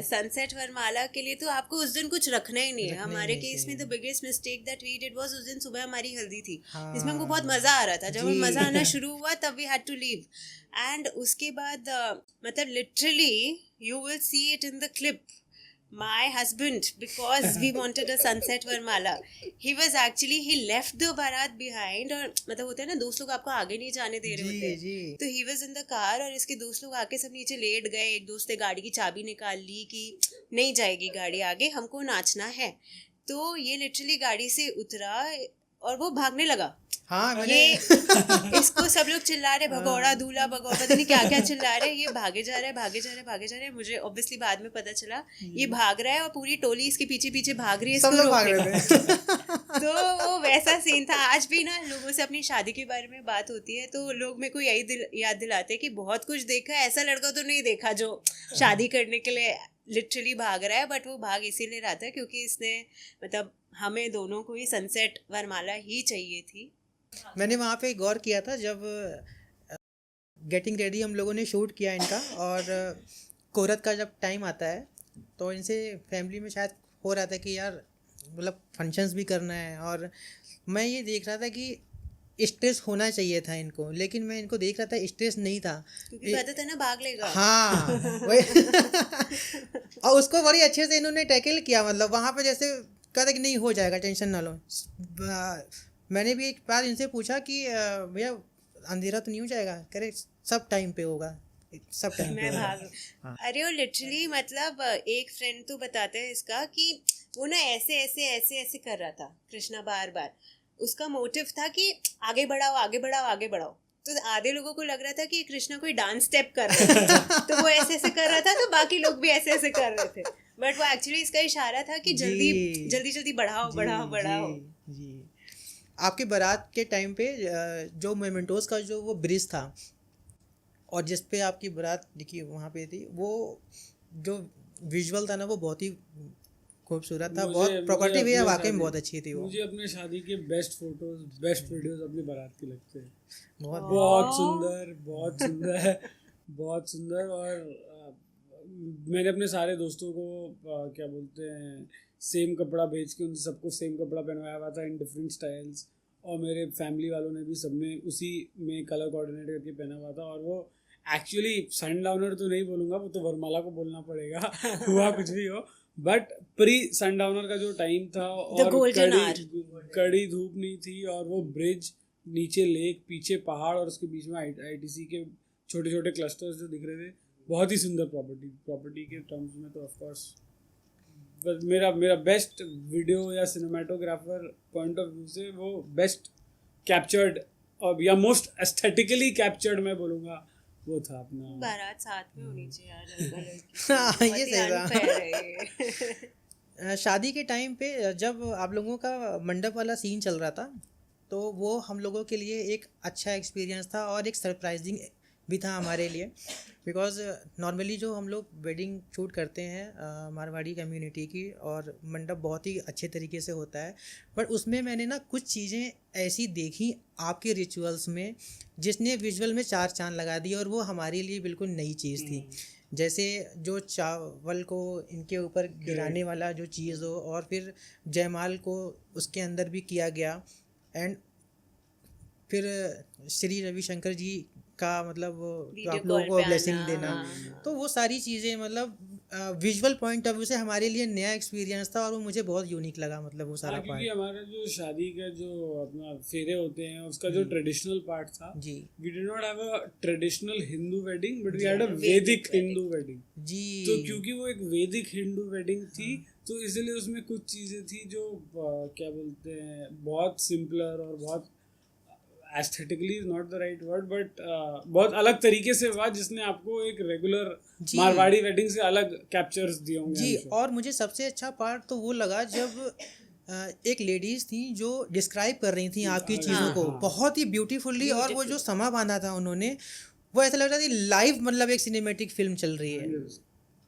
सनसेट वरमाला के लिए तो आपको उस दिन कुछ रखना ही नहीं है। हमारे केस में the biggest mistake that we did was उस दिन सुबह हमारी हल्दी थी, जिसमें हमको बहुत मजा आ रहा था। जब मजा आना शुरू हुआ तब we had to leave, and उसके बाद मतलब literally you will see it in the clip, my husband, because we wanted a sunset Varmala, he left the barat behind, और मतलब होता है ना दोस्त लोग आपको आगे नहीं जाने दे रहे होते हैं, तो he was in the car और इसके दोस्त लोग आके सब नीचे लेट गए। एक दोस्त ने गाड़ी की चाबी निकाल ली कि नहीं जाएगी गाड़ी आगे, हमको नाचना है, तो ये लिटरली गाड़ी से उतरा और वो भागने लगा। हाँ, ये इसको सब लोग चिल्ला रहे भगौड़ा दूल्हा भगौड़ा, पता नहीं क्या क्या चिल्ला रहे, ये भागे जा रहे हैं। मुझे ऑब्वियसली बाद में पता चला ये भाग रहा है और पूरी टोली इसके पीछे पीछे भाग रही है, सब इसको लोग भाग रोकने रहे थे। का। तो वो वैसा सीन था। आज भी ना लोगों से अपनी शादी के बारे में बात होती है तो लोग मेरे को यही याद दिलाते हैं कि बहुत कुछ देखा है, ऐसा लड़का तो नहीं देखा जो शादी करने के लिए लिटरली भाग रहा है, बट वो भाग इसीलिए रहा था क्योंकि इसने मतलब हमें दोनों को ही सनसेट वरमाला ही चाहिए थी। मैंने वहाँ पे गौर किया था जब गेटिंग रेडी हम लोगों ने शूट किया इनका, और कोरत का जब टाइम आता है तो इनसे फैमिली में शायद हो रहा था कि यार मतलब फंक्शंस भी करना है, और मैं ये देख रहा था कि स्ट्रेस होना चाहिए था इनको, लेकिन मैं इनको देख रहा था स्ट्रेस नहीं था, क्योंकि पता था ना भाग लेगा। हाँ वही और उसको बड़ी अच्छे से इन्होंने टैकल किया, मतलब वहाँ पे जैसे कहता कि नहीं हो जाएगा, टेंशन ना लो। मैंने भी एक बार इनसे पूछा कि भैया अंधेरा तो नहीं हो जाएगा, कह रहे सब टाइम पे होगा, सब टाइम पे मैं होगा। भाग हाँ। अरे वो लिटरली मतलब एक फ्रेंड तो बताते हैं इसका कि वो ना ऐसे ऐसे ऐसे ऐसे कर रहा था कृष्णा, बार बार उसका मोटिव था कि आगे बढ़ाओ आगे बढ़ाओ आगे बढ़ाओ, तो आधे लोगों को लग रहा था कि कृष्णा कोई डांस स्टेप कर रहा था तो वो ऐसे ऐसे कर रहा था, तो बाकी लोग भी ऐसे ऐसे कर रहे थे, बट वो एक्चुअली इसका इशारा था कि जल्दी जी। जल्दी जल्दी बढ़ाओ बढ़ाओ बढ़ाओ। जी। आपके बारात के टाइम पे जो मोमेंटोस का जो वो ब्रिज था और जिस पे आपकी बारात देखिए वहाँ पे थी, वो जो विजुअल था ना वो बहुत ही खूबसूरत था, बहुत प्रॉपर्टी भी है, वाकई में बहुत अच्छी थी वो। मुझे अपने शादी के बेस्ट फोटोज बेस्ट वीडियोस अपनी बारात के लगते हैं, बहुत बहुत सुंदर बहुत सुंदर बहुत सुंदर। और मैंने अपने सारे दोस्तों को क्या बोलते हैं सेम कपड़ा भेज के उन सबको सेम कपड़ा पहनवाया हुआ था इन डिफरेंट स्टाइल्स, और मेरे फैमिली वालों ने भी सबने उसी में कलर कोऑर्डिनेट करके पहना हुआ था। और वो एक्चुअली सनडाउनर तो नहीं बोलूँगा, वो तो वरमाला को बोलना पड़ेगा हुआ कुछ भी हो, बट प्री सनडाउनर का जो टाइम था और कड़ी धूप नहीं थी, और वो ब्रिज नीचे लेक पीछे पहाड़ और उसके बीच में आईटीसी के छोटे छोटे क्लस्टर्स जो दिख रहे थे, बहुत ही सुंदर प्रॉपर्टी के टर्म्स में तो ऑफ कोर्स मेरा बेस्ट वीडियो या सिनेमाटोग्राफर पॉइंट ऑफ व्यू से वो बेस्ट कैप्चर्ड और या मोस्ट एस्थेटिकली कैप्चर्ड मैं बोलूँगा वो था अपना। बारात साथ में होनी चाहिए यार, हाँ, ये सही था। शादी के टाइम पे जब आप लोगों का मंडप वाला सीन चल रहा था तो वो हम लोगों के लिए एक अच्छा एक्सपीरियंस था और एक सरप्राइजिंग भी था हमारे लिए, बिकॉज नॉर्मली जो हम लोग वेडिंग शूट करते हैं मारवाड़ी कम्युनिटी की, और मंडप बहुत ही अच्छे तरीके से होता है, बट उसमें मैंने ना कुछ चीज़ें ऐसी देखी आपके रिचुअल्स में जिसने विजुअल में 4 चांद लगा दिए, और वो हमारे लिए बिल्कुल नई चीज़ थी। जैसे जो चावल को इनके ऊपर गिराने वाला जो चीज़ हो, और फिर जयमाल को उसके अंदर भी किया गया, एंड फिर श्री रविशंकर जी का मतलब जो आप लोगों को ब्लेसिंग देना, तो वो सारी चीज़ें मतलब विजुअल पॉइंट ऑफ व्यू से हमारे लिए नया एक्सपीरियंस था, और वो मुझे बहुत यूनिक लगा, मतलब वो सारा पार्ट। क्योंकि हमारा जो शादी का जो अपना फेरे होते हैं उसका जो ट्रेडिशनल पार्ट था जी, we did not have a traditional Hindu wedding but we had a Vedic Hindu wedding जी। तो क्योंकि वो एक वैदिक हिंदू वेडिंग थी तो इसलिए उसमें कुछ चीज़ें थी जो क्या बोलते हैं बहुत सिंपलर और बहुत aesthetically is not the right word but बहुत अलग तरीके से हुआ, जिसने आपको एक रेगुलर मारवाड़ी वेडिंग से अलग कैप्चर्स दिए होंगे जी। और मुझे सबसे अच्छा पार्ट तो वो लगा जब एक लेडीज थी जो डिस्क्राइब कर रही थी आपकी चीज़ों हाँ, को बहुत ही ब्यूटीफुल्ली, और वो जो समा बांधा था उन्होंने, वो ऐसा लग रहा था लाइव मतलब एक सिनेमेटिक फिल्म चल रही है।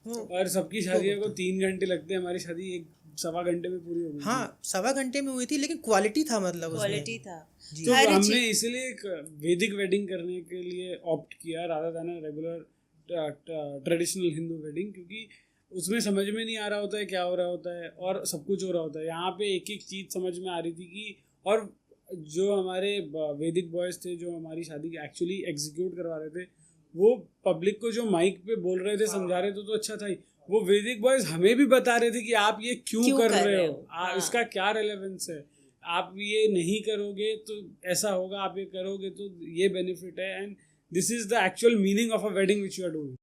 और सबकी शादियों को 3 घंटे लगते हैं, हमारी शादी 1-1.25 घंटे में पूरी हो गई। हाँ, 1.25 घंटे में हुई थी, लेकिन क्वालिटी था मतलब उसमें। क्वालिटी था। जी। तो हर हमने चीज- इसीलिए एक वैदिक वेडिंग करने के लिए ऑप्ट किया rather than regular traditional Hindu wedding, क्योंकि उसमें समझ में नहीं आ रहा होता है क्या हो रहा होता है और सब कुछ हो रहा होता है। यहाँ पे एक एक चीज़ समझ में आ रही थी कि, और जो हमारे वैदिक बॉयज़ थे जो हमारी शादी एक्चुअली एग्जीक्यूट करवा रहे थे, वो पब्लिक को जो माइक पे बोल रहे थे, समझा रहे थे, तो अच्छा था ही। वो वैदिक बॉयज़ हमें भी बता रहे थे कि आप ये क्यों कर रहे हो, हाँ। इसका क्या रेलेवेंस है, आप ये नहीं करोगे तो ऐसा होगा, आप ये करोगे तो ये बेनिफिट है, and this is the actual meaning of a wedding which you are doing.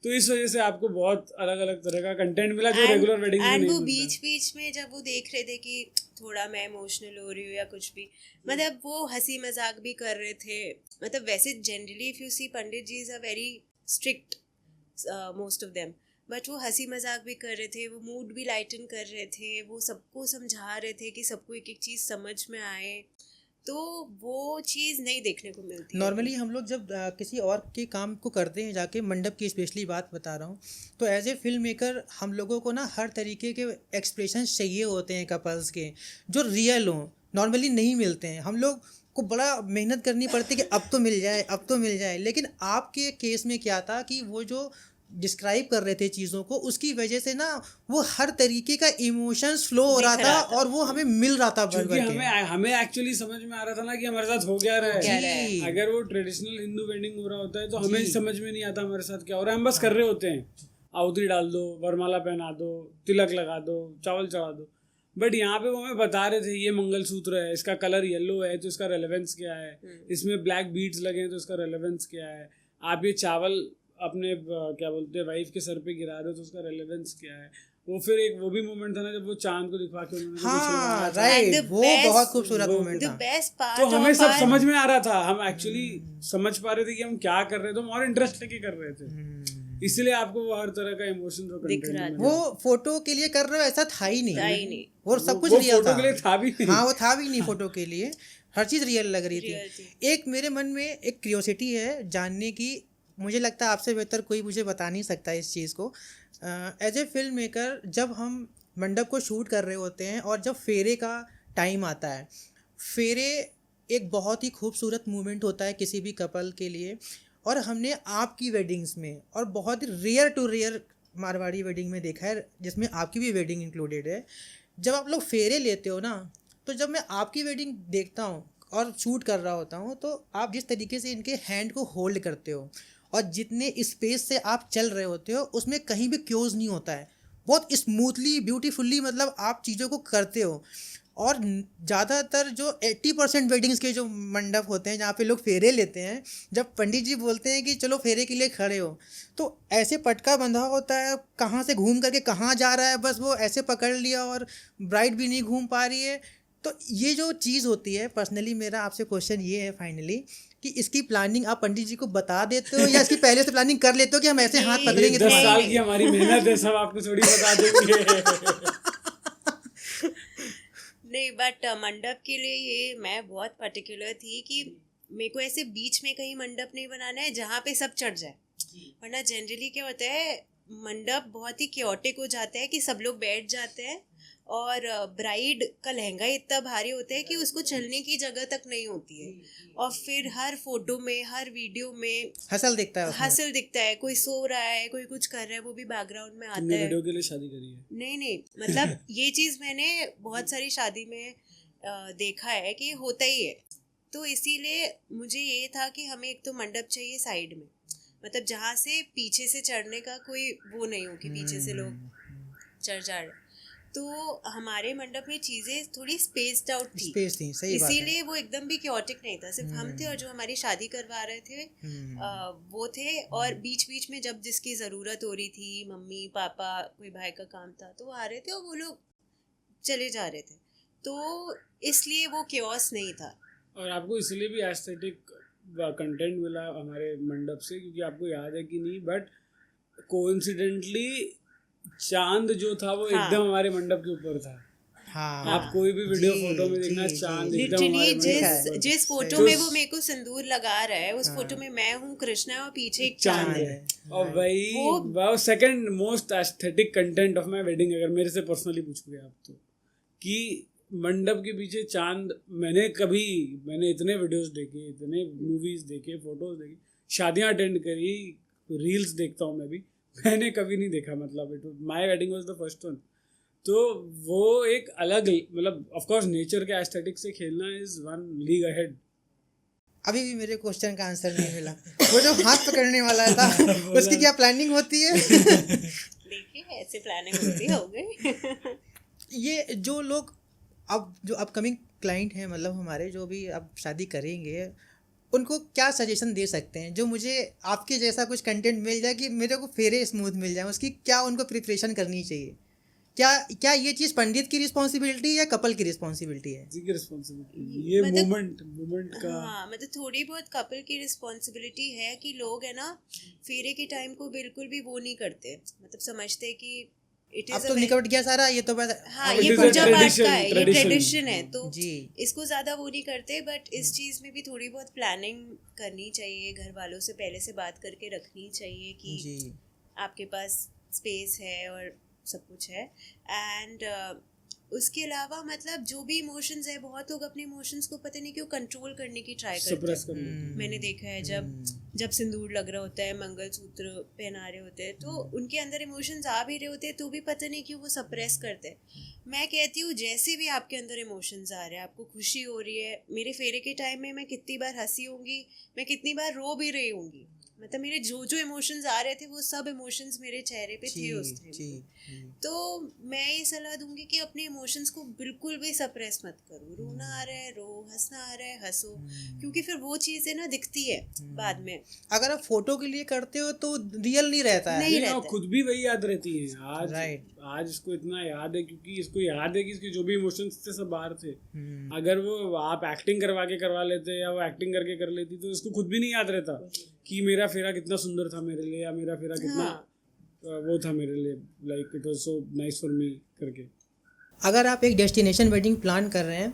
तो इस वजह से आपको बहुत अलग अलग तरह का कंटेंट मिला जो रेगुलर वेडिंग में नहीं वो मिलता। बीच बीच में जब वो देख रहे थे कि थोड़ा मैं इमोशनल हो रही हूँ या कुछ भी, मतलब वो हंसी मजाक भी कर रहे थे। मतलब वैसे generally if you see pandit ji is a very strict most of them, but वो हंसी मजाक भी कर रहे थे, वो मूड भी लाइटन कर रहे थे, वो सबको समझा रहे थे कि सबको एक एक चीज़ समझ में आए। तो वो चीज़ नहीं देखने को मिलती। नॉर्मली हम लोग जब किसी और के काम को करते हैं जाके, मंडप की स्पेशली बात बता रहा हूँ, तो एज ए फिल्म मेकर हम लोगों को ना हर तरीके के एक्सप्रेशंस चाहिए होते हैं कपल्स के, जो रियल हों, नॉर्मली नहीं मिलते हैं। हम लोग को बड़ा मेहनत करनी पड़ती है कि अब तो मिल जाए, अब तो मिल जाए। लेकिन आपके केस में क्या था कि वो जो डिस्क्राइब कर रहे थे चीज़ों को, उसकी वजह से ना वो हर तरीके का इमोशंस फ्लो हो रहा था और वो हमें मिल रहा था क्योंकि हमें एक्चुअली समझ में आ रहा था ना कि हमारे साथ हो क्या रहा है। अगर वो ट्रेडिशनल हिंदू वेडिंग हो रहा होता है तो हमें समझ में नहीं आता हमारे साथ क्या हो रहा है, हम बस कर रहे होते हैं, आउतरी डाल दो, वरमाला पहना दो, तिलक लगा दो, चावल चढ़ा दो। बट यहाँ पे वो हमें बता रहे थे ये मंगलसूत्र है, इसका कलर येलो है तो इसका रेलेवेंस क्या है, इसमें ब्लैक बीड्स लगे हैं तो इसका रेलेवेंस क्या है, आप ये चावल अपने क्या बोलते हैं वाइफ के सर पे गिरा रहे हो तो उसका रेलेवेंस क्या है। वो फिर एक वो भी मोमेंट था ना जब वो चांद को दिखा के उन्होंने हाँ राइट, वो बहुत खूबसूरत मोमेंट था। बेस्ट पार्ट, तो हमें सब समझ में आ रहा था, हम एक्चुअली समझ पा रहे थे कि हम क्या कर रहे थे, हम और इंटरेस्ट लेके कर रहे थे, इसलिए आपको वो हर तरह का इमोशन और कंटेंट वो फोटो के लिए कर रहे हो ऐसा था ही नहीं, वो सब कुछ वो रियल फोटो था। के लिए था भी नहीं। हाँ, वो था भी नहीं फोटो के लिए, हर चीज़ रियल लग रही थी। एक मेरे मन में एक क्यूरियोसिटी है जानने की, मुझे लगता है आपसे बेहतर कोई मुझे बता नहीं सकता इस चीज़ को। एज ए फिल्म मेकर जब हम मंडप को शूट कर रहे होते हैं और जब फेरे का टाइम आता है, फेरे एक बहुत ही खूबसूरत मोमेंट होता है किसी भी कपल के लिए, और हमने आपकी वेडिंग्स में और बहुत ही rare to rare Marwari wedding में देखा है जिसमें आपकी भी वेडिंग इंक्लूडेड है, जब आप लोग फेरे लेते हो ना, तो जब मैं आपकी वेडिंग देखता हूँ और शूट कर रहा होता हूँ, तो आप जिस तरीके से इनके हैंड को होल्ड करते हो और जितने स्पेस से आप चल रहे होते हो उसमें कहीं भी क्योज नहीं होता है, बहुत स्मूथली ब्यूटीफुल्ली मतलब आप चीज़ों को करते हो। और ज़्यादातर जो 80% वेडिंग्स के जो मंडप होते हैं जहाँ पे लोग फेरे लेते हैं, जब पंडित जी बोलते हैं कि चलो फेरे के लिए खड़े हो, तो ऐसे पटका बंधा होता है, कहाँ से घूम करके कहाँ जा रहा है, बस वो ऐसे पकड़ लिया और ब्राइड भी नहीं घूम पा रही है। तो ये जो चीज़ होती है, पर्सनली मेरा आपसे क्वेश्चन ये है फाइनली कि इसकी प्लानिंग आप पंडित जी को बता देते हो या इसकी पहले से प्लानिंग कर लेते हो कि हम ऐसे हाथ पकड़ेंगे? 10 साल की हमारी मेहनत है, सब आपको थोड़ी बता देंगे। नहीं, बट मंडप के लिए ये मैं बहुत पर्टिकुलर थी कि मेरे को ऐसे बीच में कहीं मंडप नहीं बनाना है जहाँ पे सब चढ़ जाए, वरना जनरली क्या होता है मंडप बहुत ही क्योटिक हो जाता है कि सब लोग बैठ जाते हैं और ब्राइड का लहंगा इतना भारी होता है कि उसको चलने की जगह तक नहीं होती है, और फिर हर फोटो में हर वीडियो में हसल दिखता है, हसल दिखता है, कोई सो रहा है, कोई कुछ कर रहा है, वो भी बैकग्राउंड में आता है। वीडियो के लिए शादी करी है? नहीं मतलब ये चीज़ मैंने बहुत सारी शादी में देखा है कि होता ही है। तो इसीलिए मुझे ये था कि हमें एक तो मंडप चाहिए साइड में, मतलब जहाँ से पीछे से चढ़ने का कोई वो नहीं हो कि पीछे से लोग चढ़ जा रहे। तो हमारे मंडप में चीज़ें थोड़ी स्पेस्ड आउट थी, सही बात है। इसीलिए वो एकदम भी क्योटिक नहीं था, सिर्फ हम थे और जो हमारी शादी करवा रहे थे वो थे, और बीच बीच में जब जिसकी ज़रूरत हो रही थी, मम्मी पापा कोई भाई का काम था तो वो आ रहे थे और वो लोग चले जा रहे थे, तो इसलिए वो क्योस नहीं था। और आपको इसलिए भी एस्थेटिक कंटेंट मिला हमारे मंडप से, क्योंकि आपको याद है कि नहीं, बट कोइंसिडेंटली चांद जो था वो एकदम हमारे मंडप के ऊपर था। हाँ आप कोई भी वीडियो जी, फोटो में देखना जी, चांद जी। एकदम हमारे लिटरली मन में जिस फोटो तो में वो मेरे को सिंदूर लगा रहा है उस फोटो में मैं हूँ कृष्णा और पीछे एक चांद चांद है। है। और वो second most aesthetic content of my wedding, अगर मेरे से पर्सनली पूछोगे आप तो, कि मंडप के पीछे चांद। मैंने इतने वीडियोस देखे, इतने मूवीज देखे, फोटोज देखे, शादियां अटेंड करी, रील्स देखता हूँ मैं भी, मैंने कभी नहीं देखा, मतलब it my wedding was the first one. तो वो एक अलग, मतलब ऑफ कोर्स नेचर के एस्थेटिक से खेलना इज वन लीग अहेड। अभी भी मेरे क्वेश्चन का आंसर नहीं मिला। वो जो हाथ पकड़ने वाला था उसकी क्या प्लानिंग होती है? देखिए ऐसे प्लानिंग होती हो गई। ये जो लोग अब जो अपकमिंग क्लाइंट हैं, मतलब हमारे जो भी अब शादी करेंगे, उनको क्या सजेशन दे सकते हैं जो मुझे आपके जैसा कुछ कंटेंट मिल जाए कि मेरे को फेरे स्मूथ मिल जाए? उसकी क्या उनको प्रिपरेशन करनी चाहिए? क्या ये चीज़ पंडित की रिस्पॉन्सिबिलिटी या कपल की रिस्पॉन्सिबिलिटी है? जी की रिस्पॉन्सिबिलिटी, ये मोमेंट का। हाँ मतलब थोड़ी बहुत कपल की रिस्पॉन्सिबिलिटी है कि लोग है ना फेरे के टाइम को बिल्कुल भी वो नहीं करते, मतलब समझते कि इट अब इज तो निकट गया सारा, ये तो बस हाँ It ये is a पूजा पाठ tradition, का है, ये tradition। ट्रेडिशन है, तो जी। इसको ज्यादा वो नहीं करते। बट इस चीज में भी थोड़ी बहुत प्लानिंग करनी चाहिए, घर वालों से पहले से बात करके रखनी चाहिए कि जी आपके पास स्पेस है और सब कुछ है। एंड उसके अलावा मतलब जो भी इमोशंस है, बहुत लोग अपने इमोशंस को पता नहीं क्यों कंट्रोल करने की ट्राई करते सप्रेस हैं। करना। मैंने देखा है जब सिंदूर लग रहा होता है, मंगलसूत्र पहना रहे होते हैं, तो उनके अंदर इमोशंस आ भी रहे होते हैं तो भी पता नहीं क्यों वो सप्रेस करते हैं। मैं कहती हूँ जैसे भी आपके अंदर इमोशंस आ रहे हैं, आपको खुशी हो रही है, मेरे फेरे के टाइम में मैं कितनी बार हंसी होंगी, मैं कितनी बार रो भी रही होंगी, मतलब मेरे जो जो इमोशंस आ रहे थे वो सब इमोशंस मेरे चेहरे पे थे उस टाइम पे। तो मैं ये सलाह दूंगी कि अपने इमोशंस को बिल्कुल भी सप्रेस मत करो। रोना आ रहा है रो, हंसना आ रहा है हंसो, क्योंकि फिर वो चीजें ना दिखती है बाद में। अगर आप फोटो के लिए करते हो तो रियल नहीं रहता है। नहीं और रहता है। खुद भी वही याद रहती है। आज Right. आज इसको इतना याद है क्योंकि इसको याद है कि इसके जो भी इमोशंस थे सब बाहर थे। अगर वो आप एक्टिंग करवा लेते या वो एक्टिंग करके कर लेती तो इसको खुद भी नहीं याद रहता कि मेरा फेरा कितना सुंदर था मेरे लिए, या मेरा फेरा कितना वो था मेरे लिए, like it was so nice for me करके। अगर आप एक डेस्टिनेशन वेडिंग प्लान कर रहे हैं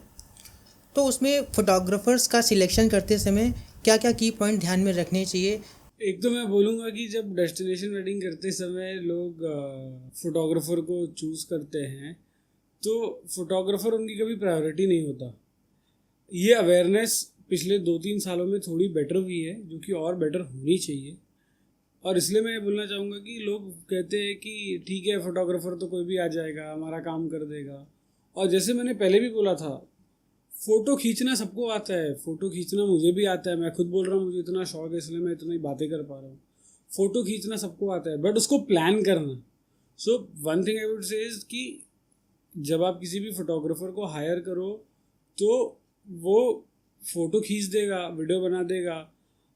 तो उसमें फोटोग्राफर्स का सिलेक्शन करते समय क्या क्या की पॉइंट ध्यान में रखने चाहिए? एक तो मैं बोलूँगा कि जब डेस्टिनेशन वेडिंग करते समय लोग फोटोग्राफर को चूज़ करते हैं तो फोटोग्राफर उनकी कभी प्रायोरिटी नहीं होता। ये अवेयरनेस पिछले 2-3 सालों में थोड़ी बेटर हुई है, जो कि और बेटर होनी चाहिए। और इसलिए मैं ये बोलना चाहूँगा कि लोग कहते हैं कि ठीक है फोटोग्राफर तो कोई भी आ जाएगा, हमारा काम कर देगा। और जैसे मैंने पहले भी बोला था, फ़ोटो खींचना सबको आता है, फ़ोटो खींचना मुझे भी आता है। मैं खुद बोल रहा हूँ मुझे इतना शौक है, इसलिए मैं इतनी बातें कर पा रहा हूँ। फ़ोटो खींचना सबको आता है, बट उसको प्लान करना। So one thing I would say is कि जब आप किसी भी फोटोग्राफर को हायर करो तो वो फ़ोटो खींच देगा, वीडियो बना देगा,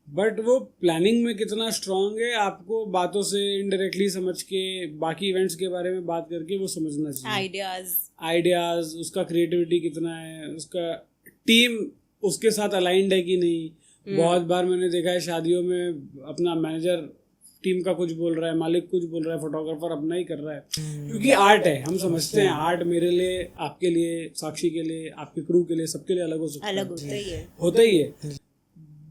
बट वो प्लानिंग में कितना स्ट्रांग है आपको बातों से इनडायरेक्टली समझ के, बाकी इवेंट्स के बारे में बात करके वो समझना चाहिए। आइडियाज़, उसका क्रिएटिविटी कितना है, उसका टीम उसके साथ अलाइंड है कि नहीं। बहुत बार मैंने देखा है शादियों में अपना मैनेजर टीम का कुछ बोल रहा है, मालिक कुछ बोल रहा है, फोटोग्राफर अपना ही कर रहा है, क्योंकि आर्ट है। हम समझते हैं आर्ट मेरे लिए, आपके लिए, साक्षी के लिए, आपके क्रू के लिए, सबके लिए अलग हो सकता है, अलग होता ही है।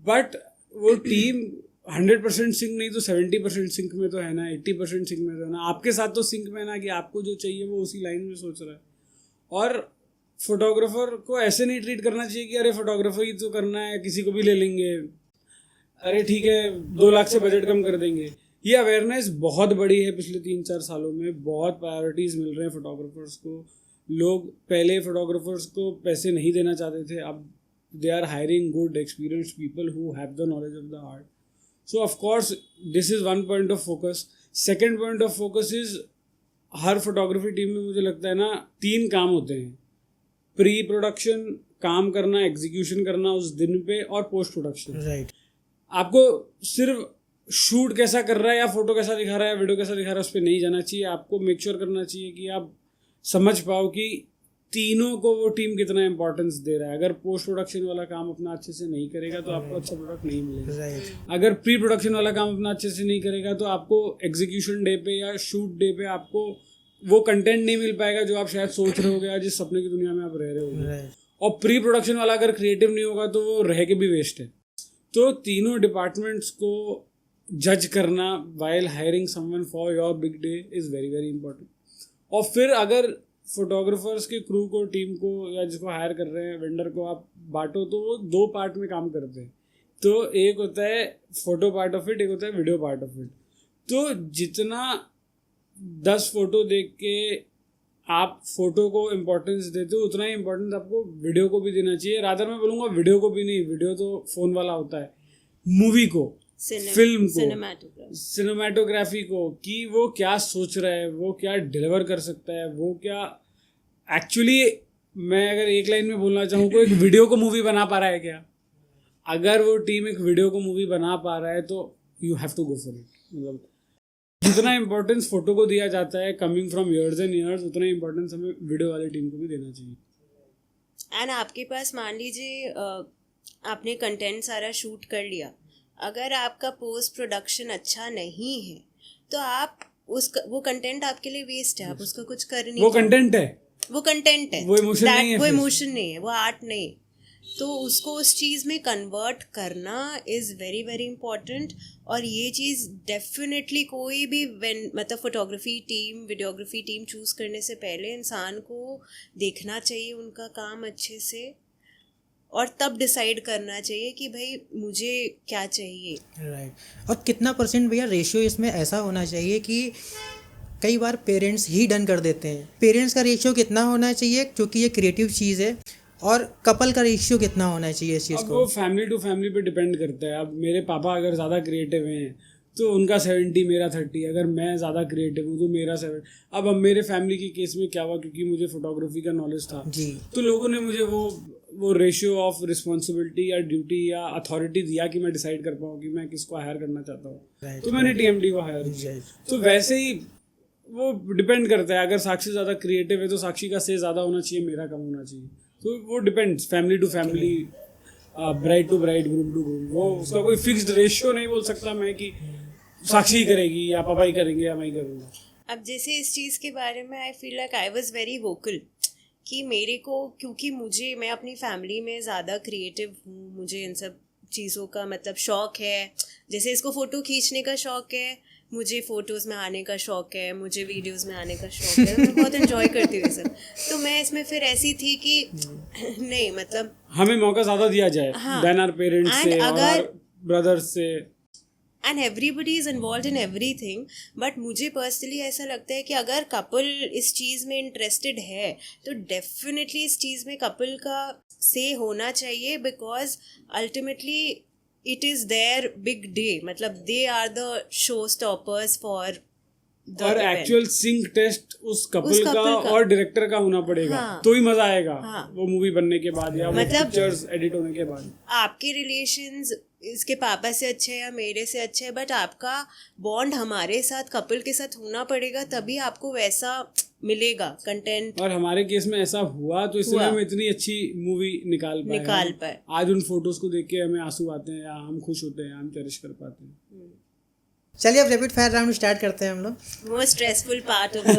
बट वो टीम 100% सिंक नहीं तो 70% सिंक में तो है ना, 80% सिंक में तो है ना, आपके साथ तो सिंक में ना कि आपको जो चाहिए वो उसी लाइन में सोच रहा है। और फोटोग्राफर को ऐसे नहीं ट्रीट करना चाहिए कि अरे फोटोग्राफर ही तो करना है, किसी को भी ले लेंगे, अरे ठीक है 2 लाख से बजट कम कर देंगे। ये अवेयरनेस बहुत बड़ी है पिछले 3-4 सालों में, बहुत प्रायोरिटीज़ मिल रहे हैं फोटोग्राफर्स को। लोग पहले फोटोग्राफर्स को पैसे नहीं देना चाहते थे, अब they are hiring good experienced people who have the knowledge of the art. So of course this is one point of focus. Second point of focus is her photography team में मुझे लगता है ना 3 काम होते हैं। प्री प्रोडक्शन काम करना, एग्जीक्यूशन करना उस दिन पे, और पोस्ट प्रोडक्शन। राइट। आपको सिर्फ शूट कैसा कर रहा है या फोटो कैसा दिखा रहा है, वीडियो कैसा दिखा रहा है, उस पर नहीं जाना चाहिए। आपको मेक श्योर करना चाहिए कि आप समझ पाओ कि तीनों को वो टीम कितना इंपॉर्टेंस दे रहा है। अगर पोस्ट प्रोडक्शन वाला काम अपना अच्छे से नहीं करेगा तो आपको अच्छा प्रोडक्ट नहीं मिलेगा। राइट। अगर प्री प्रोडक्शन वाला काम अपना अच्छे से नहीं करेगा तो आपको एग्जीक्यूशन डे पे या शूट डे पे आपको वो कंटेंट नहीं मिल पाएगा जो आप शायद सोच रहे होगे या जिस सपने की दुनिया में आप रह रहे होगे। Right. और प्री प्रोडक्शन वाला अगर क्रिएटिव नहीं होगा तो वो रह के भी वेस्ट है। तो तीनों डिपार्टमेंट्स को जज करना while hiring someone for your big day is very very important. और फिर अगर फोटोग्राफर्स के क्रू को, टीम को, या जिसको हायर कर रहे हैं, वेंडर को आप बांटो तो वो 2 पार्ट में काम करते हैं। तो एक होता है फोटो पार्ट ऑफ इट, एक होता है वीडियो पार्ट ऑफ इट। तो जितना 10 फोटो देख के आप फोटो को इम्पोर्टेंस देते हो उतना ही इम्पोर्टेंस आपको वीडियो को भी देना चाहिए। रादर मैं बोलूँगा वीडियो को भी नहीं, वीडियो तो फ़ोन वाला होता है, मूवी को, फिल्म को, सिनेमाटोग्राफी को, कि वो क्या सोच रहा है, वो क्या डिलीवर कर सकता है, वो क्या एक्चुअली, मैं अगर एक लाइन में बोलना चाहूँ, कोई एक वीडियो को मूवी बना पा रहा है क्या? अगर वो टीम एक वीडियो को मूवी बना पा रहा है तो you have to go for it. मतलब जितना इम्पोर्टेंस फोटो को दिया जाता है coming from years and years, उतना इम्पोर्टेंस हमें वीडियो वाली टीम को भी देना चाहिए। एंड आपके पास मान लीजिए आपने कंटेंट सारा शूट कर लिया, अगर आपका पोस्ट प्रोडक्शन अच्छा नहीं है तो आप वो कंटेंट आपके लिए वेस्ट है, आप उसका कुछ कर नहीं। वो कंटेंट है, वो कंटेंट है, वो इमोशन नहीं है, वो इमोशन नहीं है, वो आर्ट नहीं। तो उसको उस चीज़ में कन्वर्ट करना इज़ वेरी वेरी इंपॉर्टेंट। और ये चीज़ डेफिनेटली कोई भी मतलब photography team, videography team choose करने से पहले इंसान को देखना चाहिए उनका काम अच्छे से, और तब डिसाइड करना चाहिए कि भाई मुझे क्या चाहिए। राइट। और कितना % भैया रेशियो इसमें ऐसा होना चाहिए कि कई बार पेरेंट्स ही डन कर देते हैं, पेरेंट्स का रेशियो कितना होना चाहिए क्योंकि ये क्रिएटिव चीज़ है, और कपल का रेशियो कितना होना चाहिए इस चीज़ को? वो फैमिली टू फैमिली पे डिपेंड करता है। अब मेरे पापा अगर ज़्यादा क्रिएटिव हैं तो उनका 70 मेरा 30, अगर मैं ज़्यादा क्रिएटिव हूँ तो मेरा 7। अब मेरे फैमिली के केस में क्या हुआ, क्योंकि मुझे फोटोग्राफी का नॉलेज था जी, तो लोगों ने मुझे वो रेशियो ऑफ रिस्पॉन्सिबिलिटी या ड्यूटी या अथॉरिटी दिया कि मैं डिसाइड कर पाऊँ कि मैं किसको हायर करना चाहता हूँ। तो मैंने TMD को हायर किया। तो वैसे ही वो डिपेंड करता है, अगर साक्षी ज़्यादा क्रिएटिव है तो साक्षी का से ज़्यादा होना चाहिए, मेरा कम होना चाहिए। तो वो depends, family to family, bride to bride, groom to groom, वो उसका कोई फिक्स्ड रेशियो नहीं बोल सकता मैं कि साक्षी ही करेगी या पापा ही करेंगे या मैं ही करूँगा। अब जैसे इस चीज़ के बारे में I feel like I was very vocal कि मेरे को, क्योंकि मैं अपनी फैमिली में ज़्यादा क्रिएटिव हूँ, मुझे इन सब चीज़ों का मतलब शौक़ है। जैसे इसको फ़ोटो खींचने का शौक़ है, मुझे फ़ोटोज़ में आने का शौक़ है, मुझे वीडियोज़ में आने का शौक़ है, मैं बहुत एंजॉय करती हूँ सब। तो मैं इसमें फिर ऐसी थी कि नहीं, मतलब हमें मौका ज़्यादा दिया जाए देन आवर पेरेंट्स से और ब्रदर्स से। And everybody is involve in everything. But मुझे पर्सनली ऐसा लगता है कि अगर कपल इस चीज़ में इंटरेस्टेड है तो डेफिनेटली इस चीज़ में कपल का से होना चाहिए, because ultimately it is their big day, मतलब they are the show stoppers for. और एक्चुअल सिंक टेस्ट उस कपल का और डायरेक्टर का होना पड़ेगा। हाँ, तो ही मजा आएगा। हाँ, वो मूवी बनने के बाद या मतलब पिक्चर्स एडिट होने के बाद। आपके रिलेशंस इसके पापा से अच्छे है या मेरे से अच्छे है, बट आपका बॉन्ड हमारे साथ, कपल के साथ होना पड़ेगा, तभी आपको वैसा मिलेगा कंटेंट। और हमारे केस में ऐसा हुआ तो इसलिए हम इतनी अच्छी मूवी निकाल पाए। आज उन फोटोज को देख के हमें आंसू आते हैं या हम खुश होते हैं, हम चेरिश कर पाते हैं। चलिए अब रैपिड फायर राउंड स्टार्ट करते हैं हम लोग। Most stressful part of the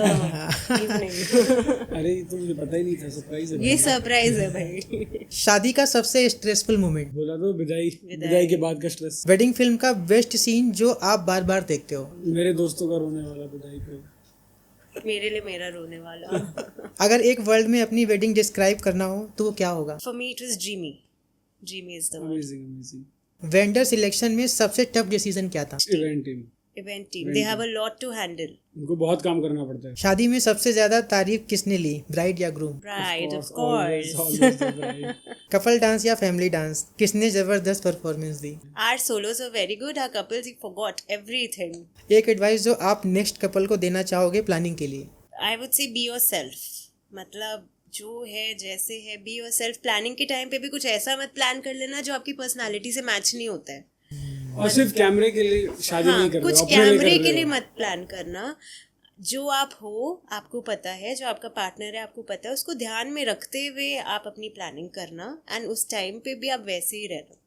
evening. अरे तो मुझे पता ही नहीं था, सरप्राइज है। ये सरप्राइज है भाई। शादी का सबसे स्ट्रेसफुल मोमेंट? बोला तो विदाई के बाद का स्ट्रेस। वेडिंग फिल्म का बेस्ट सीन जो आप बार बार देखते हो? मेरे दोस्तों का रोने वाला विदाई पे। मेरे लिए मेरा रोने वाला। अगर एक वर्ल्ड में अपनी वेडिंग डिस्क्राइब करना हो तो वो क्या होगा? For me it was dreamy is the word. Amazing. Vendor selection में सबसे टफ डिसीजन क्या था? Event team they have a lot to handle. उनको बहुत काम करना पड़ता है। शादी में सबसे ज्यादा तारीफ किसने ली, ब्राइड या groom? Bride, of course. Couple dance या फैमिली डांस, किसने जबरदस्त परफॉर्मेंस दी? Our solos are very good, our couples we forgot everything. एक एडवाइस जो आप नेक्स्ट कपल को देना चाहोगे प्लानिंग के लिए? I would say be yourself, मतलब जो है जैसे है बी योरसेल्फ। प्लानिंग के टाइम पे भी कुछ ऐसा मत प्लान कर लेना जो आपकी पर्सनालिटी से मैच नहीं होता है। और सिर्फ कैमरे के लिए शादी नहीं कर रहे हो, कुछ कैमरे के लिए मत प्लान करना। जो आप हो, आपको पता है, जो आपका पार्टनर है आपको पता है, उसको ध्यान में रखते हुए आप अपनी प्लानिंग करना, एंड उस टाइम पे भी आप वैसे ही रहना।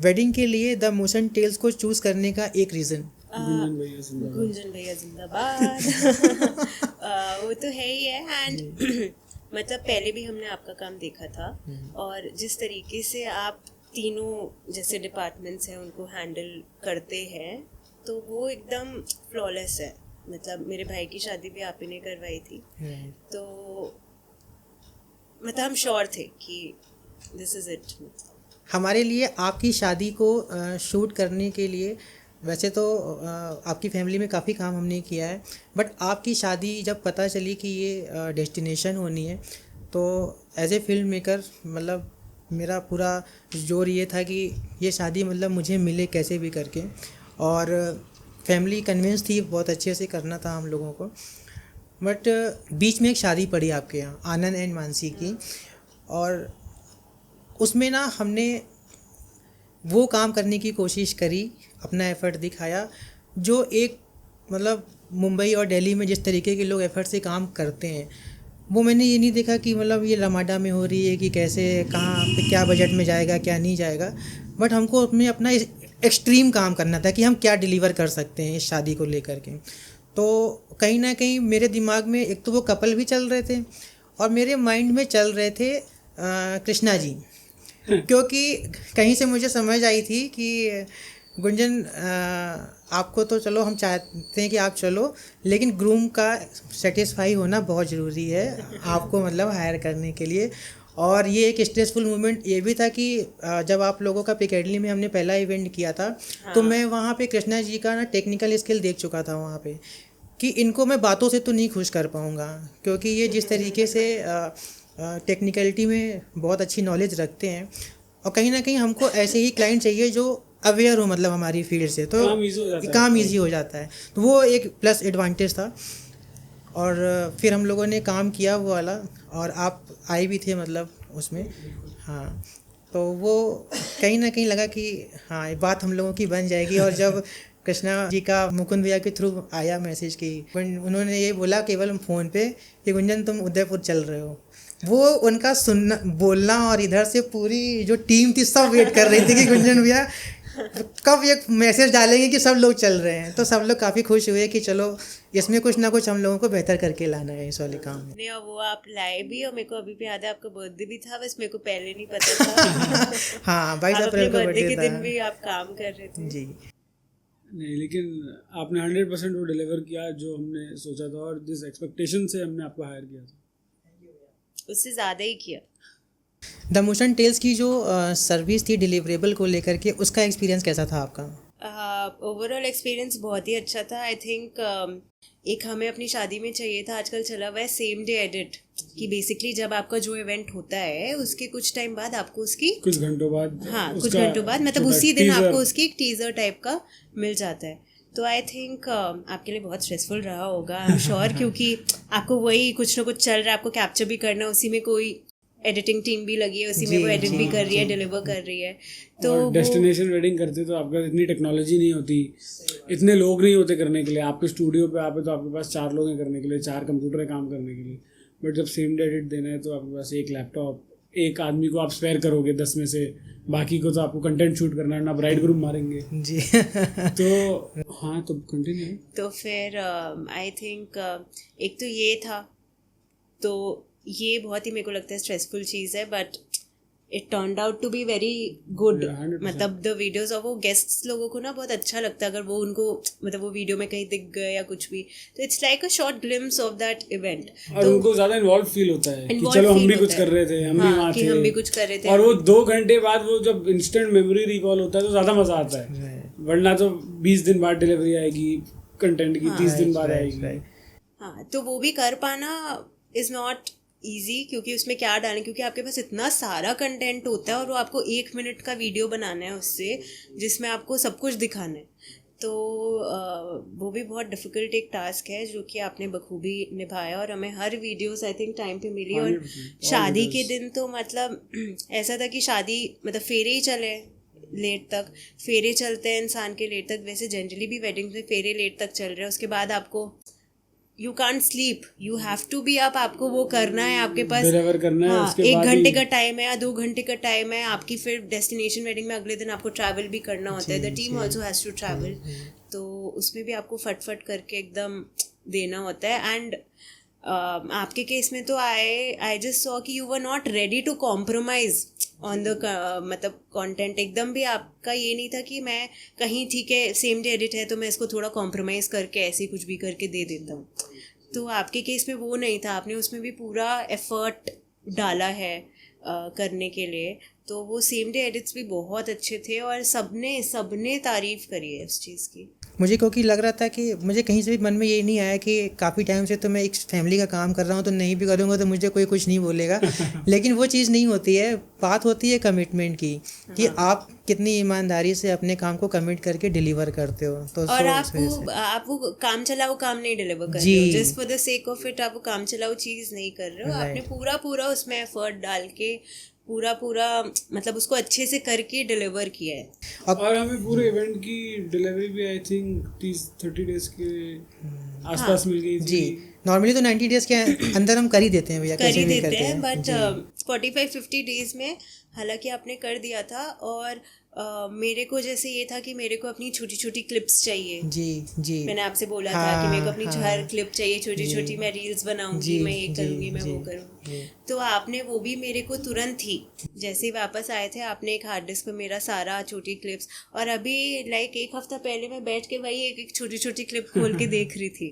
वेडिंग के लिए द मोशन टेल्स को चूज करने का एक रीजन? गुंजन भैया जिंदाबाद। गुंजन भैया जिंदाबाद। वो तो है ही है। एंड मतलब पहले भी हमने आपका काम देखा था, और जिस तरीके से आप तीनों जैसे डिपार्टमेंट्स हैं उनको हैंडल करते हैं, तो वो एकदम फ्लॉलेस है। मतलब मेरे भाई की शादी भी आप ही ने करवाई थी, तो मतलब हम श्योर थे कि दिस इज इट। हमारे लिए आपकी शादी को शूट करने के लिए वैसे तो आपकी फैमिली में काफ़ी काम हमने किया है, बट आपकी शादी जब पता चली कि ये डेस्टिनेशन होनी है, तो एज ए फिल्म मेकर मतलब मेरा पूरा जोर ये था कि ये शादी मतलब मुझे मिले कैसे भी करके, और फैमिली कन्विंस थी, बहुत अच्छे से करना था हम लोगों को। बट बीच में एक शादी पड़ी आपके यहाँ आनंद एंड मानसी की, और उसमें ना हमने वो काम करने की कोशिश करी, अपना एफ़र्ट दिखाया, जो एक मतलब मुंबई और दिल्ली में जिस तरीके के लोग एफ़र्ट से काम करते हैं, वो मैंने ये नहीं देखा कि मतलब ये रमाडा में हो रही है कि कैसे कहाँ पे क्या बजट में जाएगा क्या नहीं जाएगा। बट हमको अपने अपना एक्सट्रीम काम करना था कि हम क्या डिलीवर कर सकते हैं इस शादी को लेकर के। तो कहीं ना कहीं मेरे दिमाग में एक तो वो कपल भी चल रहे थे, और मेरे माइंड में चल रहे थे कृष्णा जी, क्योंकि कहीं से मुझे समझ आई थी कि गुंजन आपको तो चलो हम चाहते हैं कि आप चलो, लेकिन ग्रूम का सेटिस्फाई होना बहुत ज़रूरी है आपको मतलब हायर करने के लिए। और ये एक स्ट्रेसफुल मोमेंट ये भी था कि जब आप लोगों का पिकेडली में हमने पहला इवेंट किया था, तो मैं वहाँ पे कृष्णा जी का ना टेक्निकल स्किल देख चुका था वहाँ पे, कि इनको मैं बातों से तो नहीं खुश कर पाऊँगा, क्योंकि ये जिस तरीके से टेक्निकलिटी में बहुत अच्छी नॉलेज रखते हैं, और कहीं ना कहीं हमको ऐसे ही क्लाइंट चाहिए जो अवेयर हो मतलब हमारी फील्ड से, तो काम ईजी हो जाता है। तो वो एक प्लस एडवांटेज था। और फिर हम लोगों ने काम किया वो वाला, और आप आए भी थे मतलब उसमें। हाँ, तो वो कहीं ना कहीं लगा कि हाँ ये बात हम लोगों की बन जाएगी। और जब कृष्णा जी का मुकुंद भैया के थ्रू आया मैसेज कि उन्होंने ये बोला केवल फ़ोन पे कि गुंजन तुम उदयपुर चल रहे हो, वो उनका सुनना बोलना, और इधर से पूरी जो टीम थी सब वेट कर रही थी कि गुंजन भैया कब एक मैसेज डालेंगे कि सब लोग चल रहे हैं। तो सब लोग काफ़ी खुश हुए कि चलो इसमें कुछ ना कुछ हम लोगों को बेहतर करके लाना है इस वाले काम में। और वो आप लाए भी, और मेरे को अभी भी याद है आपका बर्थडे भी था, बस मेरे को पहले नहीं पता था। हाँ 22 अप्रैल को बर्थडे के था। दिन भी आप काम कर रहे थे जी। नहीं, लेकिन आपने 100% वो डिलीवर किया जो हमने सोचा था, और जिस एक्सपेक्टेशन से हमने आपको हायर किया था उससे ज़्यादा ही किया। द मोशन टेल्स की जो सर्विस थी डिलीवरेबल को लेकर के, उसका एक्सपीरियंस कैसा था आपका? ओवरऑल एक्सपीरियंस बहुत ही अच्छा था। आई थिंक एक हमें अपनी शादी में चाहिए था, आजकल चला हुआ है सेम डे एडिट, कि बेसिकली जब आपका जो इवेंट होता है उसके कुछ टाइम बाद आपको उसकी कुछ घंटों बाद, हाँ कुछ घंटों बाद मतलब उसी दिन आपको उसकी एक टीजर टाइप का मिल जाता है। तो आई थिंक आपके लिए बहुत स्ट्रेसफुल रहा होगा, आई एम श्योर, क्योंकि आपको वही कुछ ना कुछ चल रहा है, आपको कैप्चर भी करना है, उसी में कोई एडिटिंग टीम भी लगी है, उसी में वो एडिट भी कर रही है, डिलीवर कर रही है। तो डेस्टिनेशन वेडिंग करते तो आपके पास इतनी टेक्नोलॉजी नहीं होती, इतने लोग नहीं होते करने के लिए। आपके स्टूडियो पे आप तो आपके पास 4 लोग हैं करने के लिए, 4 कंप्यूटर है काम करने के लिए। बट जब सेम डे एडिट देना है तो आपके पास एक लैपटॉप, एक आदमी को आप स्पेयर करोगे 10 में से, बाकी को तो आपको कंटेंट शूट करना है ना, ब्राइड ग्रूम मारेंगे जी। तो हाँ, तो कंटिन्यू। तो फिर आई थिंक एक तो ये था, तो ये बहुत ही मेरे को लगता है स्ट्रेसफुल चीज़ है, but it turned out to be very good. मतलब द वीडियोस ऑफ वो गेस्ट्स लोगों को ना बहुत अच्छा लगता है अगर वो उनको मतलब वो वीडियो में कहीं दिख गए या कुछ भी, तो it's like a short glimpse of that event. और उनको ज़्यादा इन्वॉल्व फील होता है कि चलो हम भी कुछ कर रहे थे, हम भी वहाँ थे, हम भी कुछ कर रहे थे। और वो 2 घंटे बाद वो जब इंस्टेंट मेमोरी रिकॉल होता है तो ज़्यादा मज़ा आता है, वरना तो 20 दिन बाद डिलीवरी आएगी कंटेंट की, 30 दिन बाद आएगी। हाँ, तो वो भी कर पाना इज़ नॉट ईजी, क्योंकि उसमें क्या डालें, क्योंकि आपके पास इतना सारा कंटेंट होता है और वो आपको 1 मिनट का वीडियो बनाना है उससे, जिसमें आपको सब कुछ दिखाना है। तो वो भी बहुत डिफ़िकल्ट एक टास्क है जो कि आपने बखूबी निभाया, और हमें हर वीडियोस आई थिंक टाइम पे मिली। और शादी के दिन तो मतलब ऐसा था कि शादी मतलब फेरे ही चले लेट तक, फेरे चलते हैं इंसान के लेट तक, वैसे जनरली भी वेडिंग में फेरे लेट तक चल रहे हैं, उसके बाद आपको you can't sleep, you have to be up, आपको वो करना है, आपके पास डिलीवर करना है, हाँ, उसके 1 बाद घंटे ही- का टाइम है या 2 घंटे का टाइम है आपकी, फिर डेस्टिनेशन वेडिंग में अगले दिन आपको ट्रैवल भी करना होता है, the team also has to travel, तो उसमें भी आपको फटफट करके एकदम देना होता है। एंड आपके केस में तो आई जस्ट सॉ कि you were not ready to compromise on the मतलब कंटेंट, एकदम भी आपका ये नहीं था कि मैं कहीं ठीक है सेम डे एडिट है तो मैं इसको थोड़ा कॉम्प्रोमाइज़ करके ऐसे कुछ भी करके दे देता हूँ, तो आपके केस में वो नहीं था, आपने उसमें भी पूरा एफर्ट डाला है करने के लिए, तो वो सेम डे एडिट्स भी बहुत अच्छे थे और सबने तारीफ़ करी है उस चीज़ की। मुझे क्योंकि लग रहा था कि मुझे कहीं से भी मन में ये नहीं आया कि काफ़ी टाइम से तो मैं एक फैमिली का काम कर रहा हूँ तो नहीं भी करूँगा तो मुझे कोई कुछ नहीं बोलेगा लेकिन वो चीज़ नहीं होती है, बात होती है कमिटमेंट की कि आप कितनी ईमानदारी से अपने काम को कमिट करके डिलीवर करते हो, तो और आप वो काम चलाओ काम नहीं डिलीवर कर रहे हो, just for the sake of it आप वो काम चलाओ चीज़ नहीं कर रहे हो, आपने पूरा उसमें एफर्ट डाल के पूरा मतलब उसको अच्छे से करके डिलीवर किया है। और हमें पूरे इवेंट की डिलीवरी भी आई थिंक 30-30 डेज के आसपास मिल गई थी। जी, नॉर्मली तो 90 डेज़ के अंदर हम कर ही देते हैं भैया, कर ही देते हैं, बट 45-50 डेज में हालांकि आपने कर दिया था, और मेरे को जैसे ये था कि मेरे को अपनी छोटी छोटी क्लिप्स चाहिए। जी मैंने आपसे बोला था कि मेरे को अपनी हर क्लिप चाहिए छोटी छोटी, मैं रील्स बनाऊंगी, मैं ये करूंगी, मैं वो करूंगी, तो आपने वो भी मेरे को तुरंत ही जैसे ही वापस आए थे आपने एक हार्ड डिस्क पे मेरा सारा छोटी क्लिप्स, और अभी लाइक 1 हफ्ता पहले मैं बैठ के वही एक छोटी छोटी क्लिप खोल के देख रही थी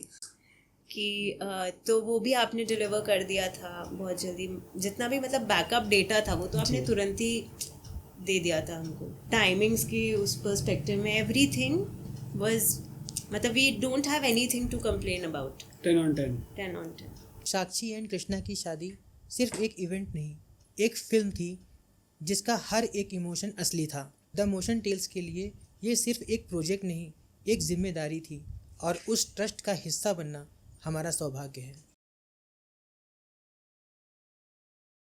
कि तो वो भी आपने डिलीवर कर दिया था बहुत जल्दी, जितना भी मतलब बैकअप डेटा था वो तो आपने तुरंत ही दे दिया था हमको। टाइमिंग्स की उस पर्सपेक्टिव में एवरीथिंग वाज, मतलब we don't have anything to complain about. 10 on 10। 10 on 10। Sakshi and Krishna की शादी सिर्फ एक इवेंट नहीं, एक फिल्म थी जिसका हर एक इमोशन असली था। द मोशन टेल्स के लिए ये सिर्फ एक प्रोजेक्ट नहीं, एक जिम्मेदारी थी, और उस ट्रस्ट का हिस्सा बनना हमारा सौभाग्य है।